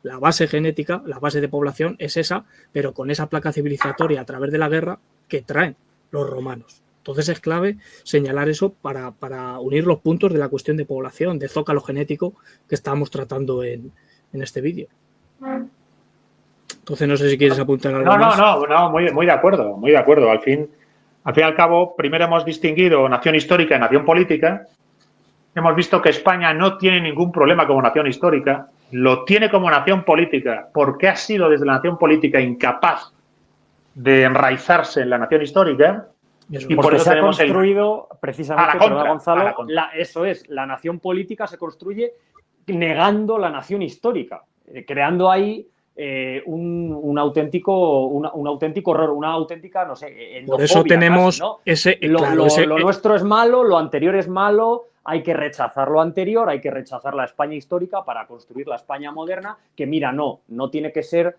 La base genética, la base de población es esa, pero con esa placa civilizatoria a través de la guerra que traen los romanos. Entonces es clave señalar eso para unir los puntos de la cuestión de población, de zócalo genético que estábamos tratando en este vídeo. Entonces no sé si quieres apuntar algo más. No, muy de acuerdo, muy de acuerdo. Al fin y al cabo, primero hemos distinguido nación histórica y nación política. Hemos visto que España no tiene ningún problema como nación histórica, lo tiene como nación política porque ha sido desde la nación política incapaz de enraizarse en la nación histórica. Y por eso se ha construido precisamente, Gonzalo, eso es, la nación política se construye negando la nación histórica, creando ahí un auténtico error, una auténtica, no sé, endofobia. Por eso tenemos casi, ¿no? Lo nuestro es malo, lo anterior es malo, hay que rechazar lo anterior, hay que rechazar la España histórica para construir la España moderna, que mira, no tiene que ser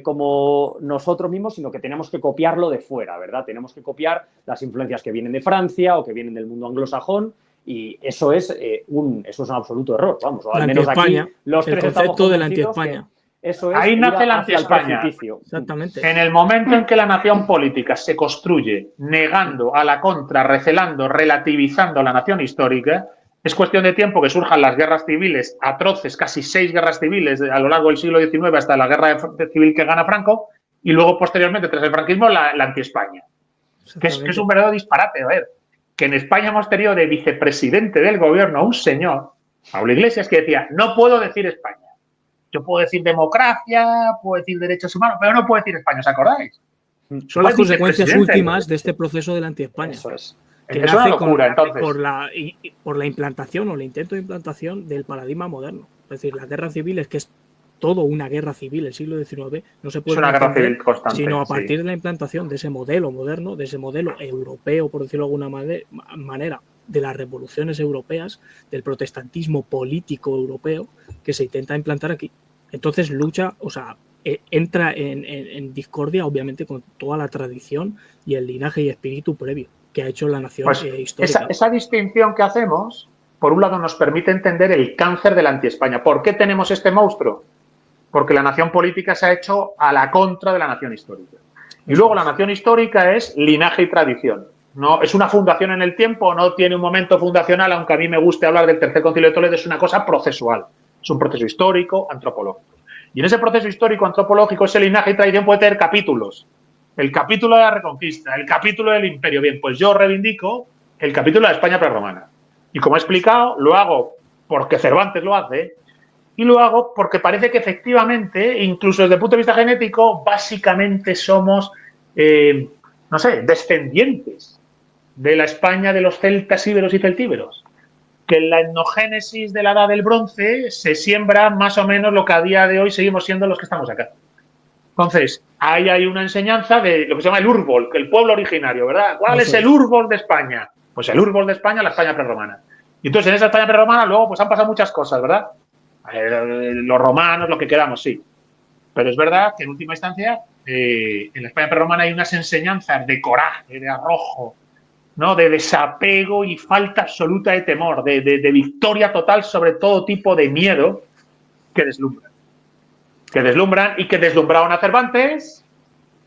como nosotros mismos, sino que tenemos que copiarlo de fuera, ¿verdad? Tenemos que copiar las influencias que vienen de Francia o que vienen del mundo anglosajón, y eso es un absoluto error, vamos, o al menos aquí los tres estamos convencidos de la anti-España. Eso es, ahí nace la anti-España. Exactamente. En el momento en que la nación política se construye negando a la contra, recelando, relativizando la nación histórica, es cuestión de tiempo que surjan las guerras civiles atroces, casi 6 guerras civiles a lo largo del siglo XIX hasta la guerra civil que gana Franco, y luego posteriormente, tras el franquismo, la anti-España. Que es un verdadero disparate. A ver, que en España hemos tenido de vicepresidente del gobierno a un señor, Pablo Iglesias, que decía, no puedo decir España. Yo puedo decir democracia, puedo decir derechos humanos, pero no puedo decir España, ¿os acordáis? Son las consecuencias últimas de este proceso de la anti-España. Eso es. Que es una locura, entonces. Por la implantación o el intento de implantación del paradigma moderno. Es decir, la guerra civil es que es todo una guerra civil. El siglo XIX no se puede entender sino a partir de la implantación de ese modelo moderno, de ese modelo europeo, por decirlo de alguna manera, de las revoluciones europeas, del protestantismo político europeo que se intenta implantar aquí. Entonces entra en discordia, obviamente, con toda la tradición y el linaje y espíritu previo que ha hecho la nación histórica. Esa distinción que hacemos, por un lado, nos permite entender el cáncer de la anti-España. ¿Por qué tenemos este monstruo? Porque la nación política se ha hecho a la contra de la nación histórica. Y luego la nación histórica es linaje y tradición. No, es una fundación en el tiempo, no tiene un momento fundacional, aunque a mí me guste hablar del Tercer Concilio de Toledo, es una cosa procesual. Es un proceso histórico, antropológico. Y en ese proceso histórico, antropológico, ese linaje y tradición puede tener capítulos. El capítulo de la Reconquista, el capítulo del Imperio. Bien, pues yo reivindico el capítulo de la España prerromana. Y como he explicado, lo hago porque Cervantes lo hace y lo hago porque parece que efectivamente, incluso desde el punto de vista genético, básicamente somos, no sé, descendientes de la España de los celtas, íberos y celtíberos. Que en la etnogénesis de la Edad del Bronce se siembra más o menos lo que a día de hoy seguimos siendo los que estamos acá. Entonces, ahí hay una enseñanza de lo que se llama el Urbol, el pueblo originario, ¿verdad? ¿Cuál es el Urbol de España? Pues el Urbol de España, la España prerromana. Y entonces en esa España prerromana luego pues han pasado muchas cosas, ¿verdad? Los romanos, lo que queramos, sí. Pero es verdad que en última instancia en la España prerromana hay unas enseñanzas de coraje, de arrojo, ¿no? De desapego y falta absoluta de temor, de victoria total sobre todo tipo de miedo que deslumbran. Que deslumbran y que deslumbraron a Cervantes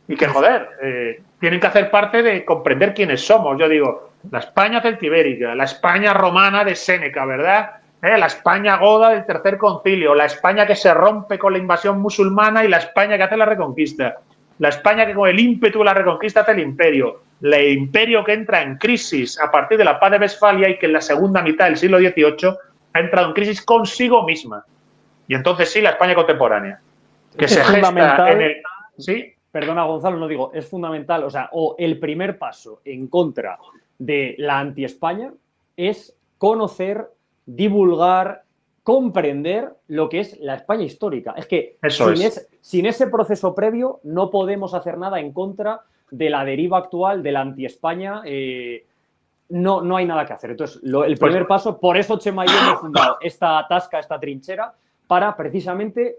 y que, joder, tienen que hacer parte de comprender quiénes somos. Yo digo, la España celtibérica, la España romana de Séneca, ¿verdad? La España goda del Tercer Concilio, la España que se rompe con la invasión musulmana y la España que hace la Reconquista, la España que con el ímpetu de la Reconquista hace el imperio, el imperio que entra en crisis a partir de la paz de Westfalia y que en la segunda mitad del siglo XVIII ha entrado en crisis consigo misma. Y entonces sí, la España contemporánea, que se gesta en el... ¿Sí? Perdona, Gonzalo, no digo, es fundamental, o sea, o el primer paso en contra de la anti-España es conocer, divulgar, comprender lo que es la España histórica. Es que sin ese proceso previo no podemos hacer nada en contra de la deriva actual de la anti-España. No hay nada que hacer. Entonces, el primer paso, por eso Chema y yo hemos fundado esta tasca, esta trinchera, para precisamente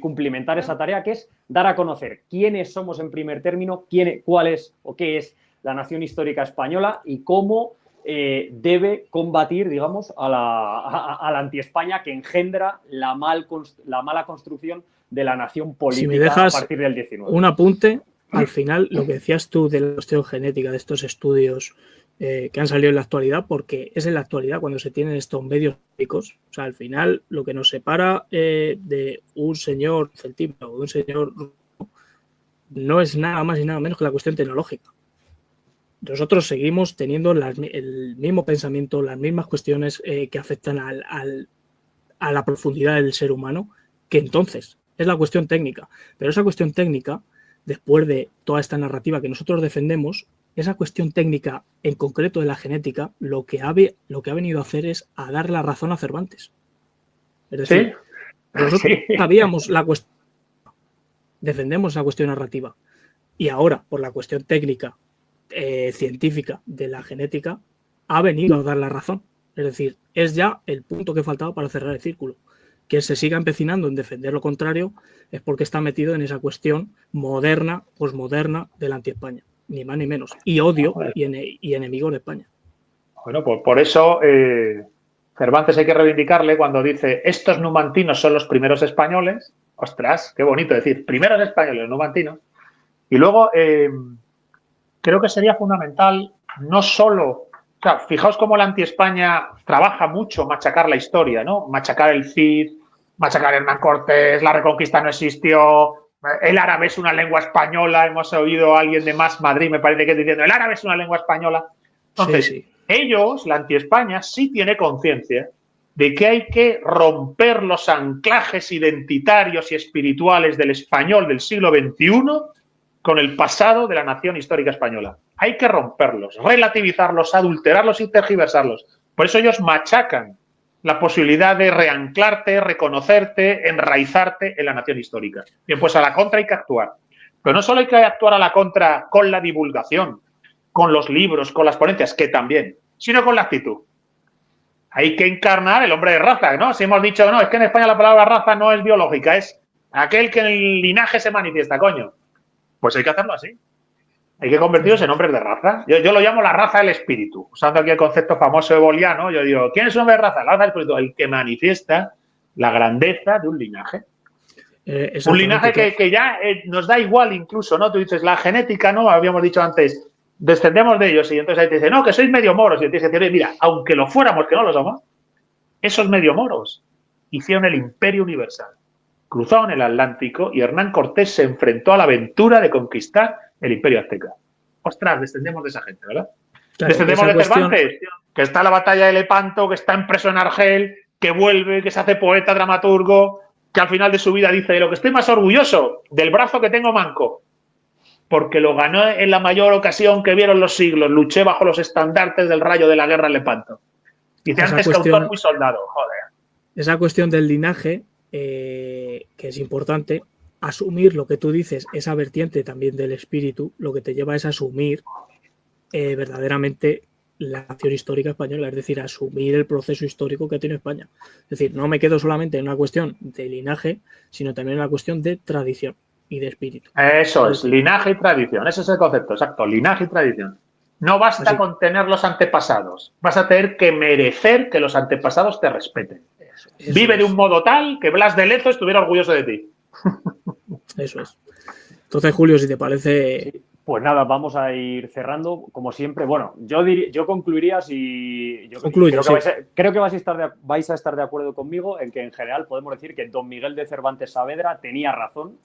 cumplimentar esa tarea, que es dar a conocer quiénes somos en primer término, cuál es o qué es la nación histórica española y cómo debe combatir, digamos, a la anti-España que engendra la mala construcción de la nación política. Si me dejas a partir del 19. Un apunte, al final, lo que decías tú de la cuestión genética, de estos estudios que han salido en la actualidad, porque es en la actualidad cuando se tienen estos medios públicos. O sea, al final, lo que nos separa de un señor celtíbero o de un señor no es nada más y nada menos que la cuestión tecnológica. Nosotros seguimos teniendo el mismo pensamiento, las mismas cuestiones que afectan a la profundidad del ser humano, que entonces es la cuestión técnica. Pero esa cuestión técnica, después de toda esta narrativa que nosotros defendemos, esa cuestión técnica en concreto de la genética, lo que ha venido a hacer es a dar la razón a Cervantes. Es decir, nosotros sabíamos la cuestión, defendemos esa cuestión narrativa, y ahora, por la cuestión técnica, científica de la genética, ha venido a dar la razón. Es decir, es ya el punto que faltaba para cerrar el círculo. Que se siga empecinando en defender lo contrario es porque está metido en esa cuestión moderna, posmoderna de la anti-España, ni más ni menos, y odio y enemigo de España. Bueno, pues por eso Cervantes hay que reivindicarle cuando dice estos numantinos son los primeros españoles. Ostras, qué bonito decir, primeros españoles, numantinos. Y luego creo que sería fundamental no solo, o sea, fijaos cómo la anti-España trabaja mucho machacar la historia, ¿no? Machacar el Cid, machacar Hernán Cortés, la Reconquista no existió, el árabe es una lengua española, hemos oído a alguien de Más Madrid, me parece que es diciendo, el árabe es una lengua española. Entonces, ellos, la anti-España, sí tiene conciencia de que hay que romper los anclajes identitarios y espirituales del español del siglo XXI con el pasado de la nación histórica española. Hay que romperlos, relativizarlos, adulterarlos y tergiversarlos. Por eso ellos machacan la posibilidad de reanclarte, reconocerte, enraizarte en la nación histórica. Bien, pues a la contra hay que actuar. Pero no solo hay que actuar a la contra con la divulgación, con los libros, con las ponencias, que también, sino con la actitud. Hay que encarnar el hombre de raza, ¿no? Si hemos dicho, no, es que en España la palabra raza no es biológica, es aquel que en el linaje se manifiesta, coño. Pues hay que hacerlo así. Hay que convertirlos en hombres de raza. Yo lo llamo la raza del espíritu. Usando aquí el concepto famoso de Boliano, yo digo, ¿quién es un hombre de raza? La raza del espíritu, el que manifiesta la grandeza de un linaje. Un linaje que ya nos da igual incluso, ¿no? Tú dices, la genética, ¿no? Habíamos dicho antes, descendemos de ellos y entonces ahí te dicen, no, que sois medio moros. Y tienes que decir, mira, aunque lo fuéramos, que no lo somos, esos medio moros hicieron el imperio universal. Cruzaron el Atlántico y Hernán Cortés se enfrentó a la aventura de conquistar el imperio azteca. Ostras, descendemos de esa gente, ¿verdad? Claro, descendemos de Cervantes, que está en la batalla de Lepanto, que está impreso en Argel, que vuelve, que se hace poeta, dramaturgo, que al final de su vida dice, de lo que estoy más orgulloso, del brazo que tengo manco, porque lo ganó en la mayor ocasión que vieron los siglos, luché bajo los estandartes del rayo de la guerra en Lepanto. Dice, antes que autor fui soldado, joder. Esa cuestión del linaje, que es importante, asumir lo que tú dices, esa vertiente también del espíritu, lo que te lleva es asumir verdaderamente la nación histórica española, es decir, asumir el proceso histórico que tiene España. Es decir, no me quedo solamente en una cuestión de linaje, sino también en una cuestión de tradición y de espíritu. Eso es, linaje y tradición, ese es el concepto, exacto, linaje y tradición. No basta con tener los antepasados, vas a tener que merecer que los antepasados te respeten. Vive de un modo tal que Blas de Lezo estuviera orgulloso de ti. Eso es. Entonces, Julio, si te parece... Pues nada, vamos a ir cerrando, como siempre. Bueno, yo concluiría si... Creo que vais a estar de acuerdo conmigo en que en general podemos decir que don Miguel de Cervantes Saavedra tenía razón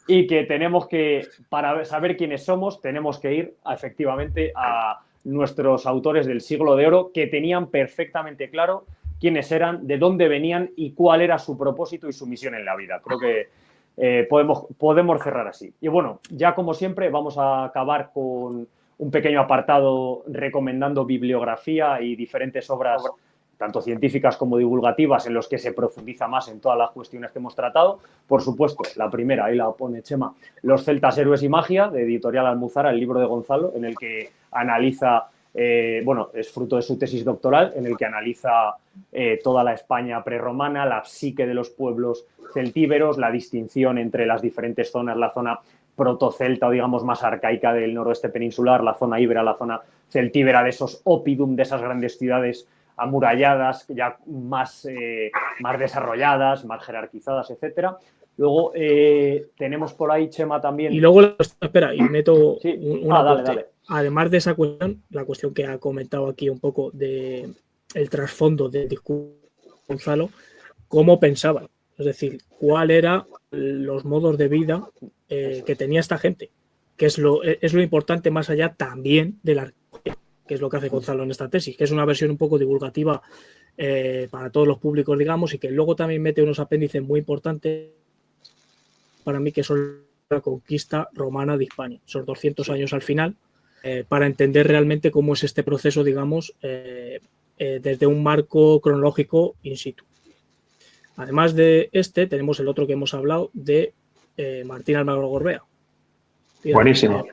y que tenemos que, para saber quiénes somos, tenemos que ir efectivamente a nuestros autores del siglo de oro que tenían perfectamente claro quiénes eran, de dónde venían y cuál era su propósito y su misión en la vida. Creo que podemos cerrar así. Y bueno, ya como siempre vamos a acabar con un pequeño apartado recomendando bibliografía y diferentes obras, tanto científicas como divulgativas, en los que se profundiza más en todas las cuestiones que hemos tratado. Por supuesto, la primera, ahí la pone Chema, Los celtas, héroes y magia, de Editorial Almuzara, el libro de Gonzalo, en el que analiza... es fruto de su tesis doctoral, en el que analiza toda la España prerromana, la psique de los pueblos celtíberos, la distinción entre las diferentes zonas, la zona protocelta o digamos más arcaica del noroeste peninsular, la zona íbera, la zona celtíbera de esos oppidum, de esas grandes ciudades amuralladas, ya más desarrolladas, más jerarquizadas, etcétera. Luego tenemos por ahí, Chema, también... Y luego, espera, y meto dale. Además de esa cuestión, la cuestión que ha comentado aquí un poco de el trasfondo del discurso de Gonzalo, cómo pensaban, es decir, cuál eran los modos de vida que tenía esta gente, que es lo importante más allá también de la arqueología, que es lo que hace Gonzalo en esta tesis, que es una versión un poco divulgativa para todos los públicos, digamos, y que luego también mete unos apéndices muy importantes para mí, que son la conquista romana de Hispania, esos 200 años al final, para entender realmente cómo es este proceso, digamos, desde un marco cronológico in situ. Además de tenemos el otro que hemos hablado de Martín Almagro Gorbea. Buenísimo.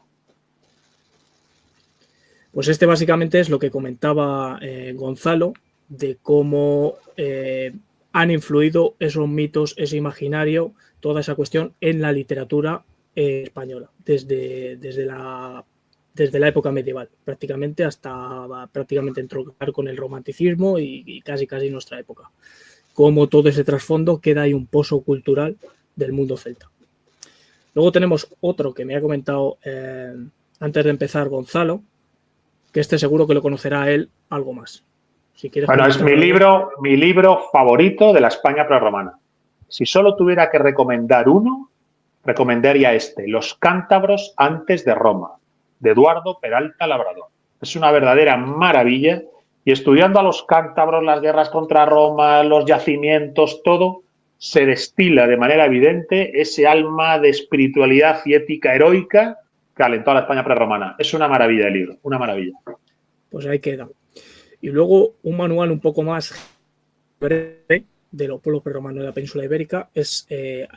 Pues básicamente es lo que comentaba Gonzalo, de cómo han influido esos mitos, ese imaginario, toda esa cuestión en la literatura española, desde la época medieval, prácticamente hasta entroncar con el romanticismo y casi nuestra época. Como todo ese trasfondo queda ahí un pozo cultural del mundo celta. Luego tenemos otro que me ha comentado antes de empezar Gonzalo, que seguro que lo conocerá él algo más. Si quieres, bueno, es mi libro favorito de la España prerromana. Si solo tuviera que recomendar uno, recomendaría Los cántabros antes de Roma, de Eduardo Peralta Labrador. Es una verdadera maravilla y estudiando a los cántabros, las guerras contra Roma, los yacimientos, todo, se destila de manera evidente ese alma de espiritualidad y ética heroica que alentó a la España prerromana. Es una maravilla el libro, una maravilla. Pues ahí queda. Y luego un manual un poco más breve de los pueblos prerromanos de la península ibérica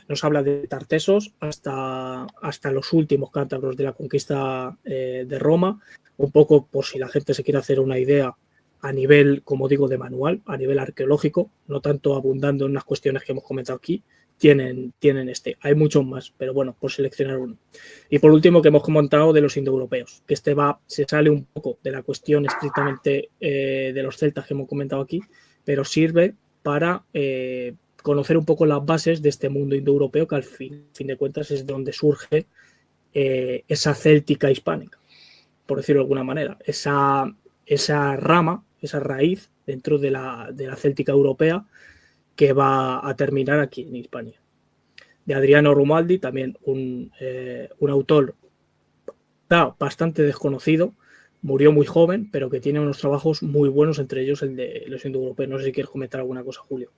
nos habla de Tartesos hasta los últimos cántabros de la conquista de Roma, un poco por si la gente se quiere hacer una idea a nivel, como digo, de manual, a nivel arqueológico, no tanto abundando en las cuestiones que hemos comentado aquí, tienen este. Hay muchos más, pero bueno, por seleccionar uno. Y por último, que hemos comentado de los indoeuropeos, que se sale un poco de la cuestión estrictamente de los celtas que hemos comentado aquí, pero sirve para conocer un poco las bases de este mundo indoeuropeo, que al fin de cuentas es donde surge esa céltica hispánica, por decirlo de alguna manera, esa rama, esa raíz dentro de la céltica europea que va a terminar aquí en Hispania. De Adriano Romualdi, también un autor bastante desconocido, murió muy joven, pero que tiene unos trabajos muy buenos, entre ellos el de los indoeuropeos. No sé si quieres comentar alguna cosa, Julio.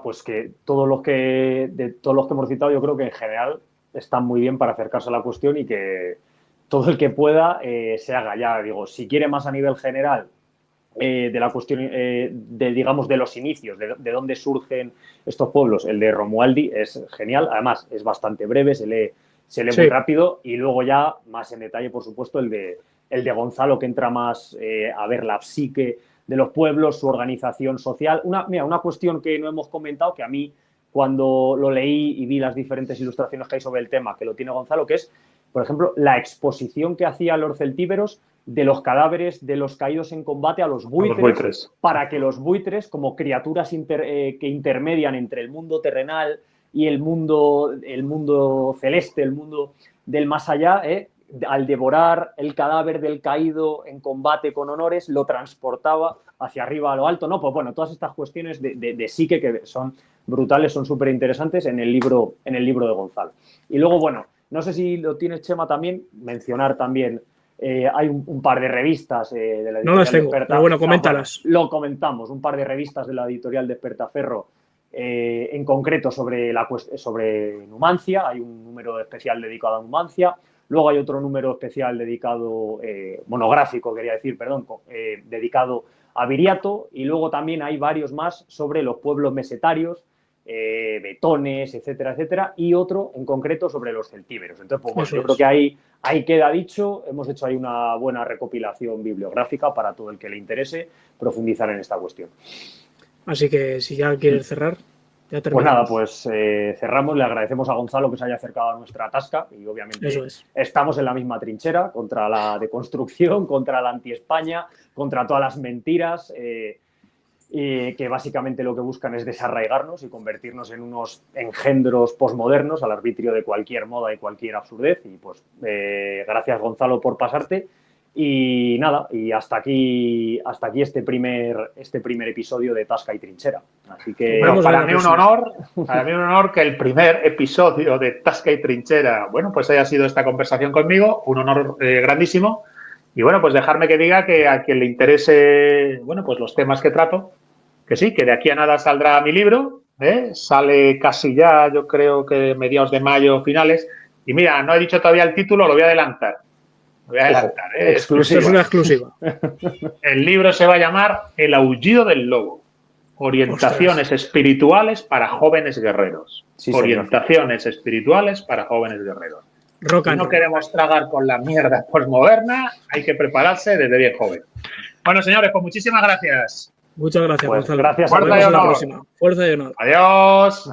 Pues que de todos los que hemos citado, yo creo que en general están muy bien para acercarse a la cuestión y que todo el que pueda se haga. Ya digo, si quiere más a nivel general de la cuestión digamos, de los inicios, de dónde surgen estos pueblos, el de Romualdi es genial. Además, es bastante breve, se lee muy rápido, y luego ya más en detalle, por supuesto, el de Gonzalo, que entra más a ver la psique de los pueblos, su organización social. Una cuestión que no hemos comentado, que a mí, cuando lo leí y vi las diferentes ilustraciones que hay sobre el tema, que lo tiene Gonzalo, que es, por ejemplo, la exposición que hacía los celtíberos de los cadáveres de los caídos en combate a los buitres, para que los buitres, como criaturas que intermedian entre el mundo terrenal y el mundo celeste, el mundo del más allá, al devorar el cadáver del caído en combate con honores, lo transportaba hacia arriba a lo alto, ¿no? Pues bueno, todas estas cuestiones de psique que son brutales, son súper interesantes en el libro de Gonzalo. Y luego, bueno, no sé si lo tienes, Chema, también, mencionar también, hay un par de revistas de la editorial. No las tengo, pero bueno, coméntalas. Lo comentamos, un par de revistas de la editorial Despertaferro, en concreto sobre Numancia. Hay un número especial dedicado a Numancia. Luego hay otro número especial dedicado, monográfico, dedicado a Viriato. Y luego también hay varios más sobre los pueblos mesetarios, betones, etcétera, etcétera. Y otro en concreto sobre los celtíberos. Entonces, pues bueno, yo creo que ahí queda dicho. Hemos hecho ahí una buena recopilación bibliográfica para todo el que le interese profundizar en esta cuestión. Así que si ya quieres cerrar, ya terminamos. Pues nada, cerramos. Le agradecemos a Gonzalo que se haya acercado a nuestra tasca y obviamente estamos en la misma trinchera contra la deconstrucción, contra la anti-España, contra todas las mentiras que básicamente lo que buscan es desarraigarnos y convertirnos en unos engendros posmodernos al arbitrio de cualquier moda y cualquier absurdez. Y pues gracias, Gonzalo, por pasarte. Y nada, y hasta aquí este primer episodio de Tasca y Trinchera. Así que bueno, para mí un honor que el primer episodio de Tasca y Trinchera, bueno, pues haya sido esta conversación conmigo, un honor grandísimo. Y bueno, pues dejarme que diga que a quien le interese, bueno, pues los temas que trato, que sí, que de aquí a nada saldrá mi libro, sale casi ya, yo creo que mediados de mayo, finales. Y mira, no he dicho todavía el título, lo voy a adelantar. Exclusiva. Es una exclusiva. El libro se va a llamar El aullido del lobo. Orientaciones espirituales para jóvenes guerreros. Sí, orientaciones espirituales para jóvenes guerreros. Si no queremos tragar con la mierda posmoderna, hay que prepararse desde bien joven. Bueno, señores, pues muchísimas gracias. Muchas gracias, Gonzalo. Gracias. Fuerza y honor. Fuerza y honor. Adiós.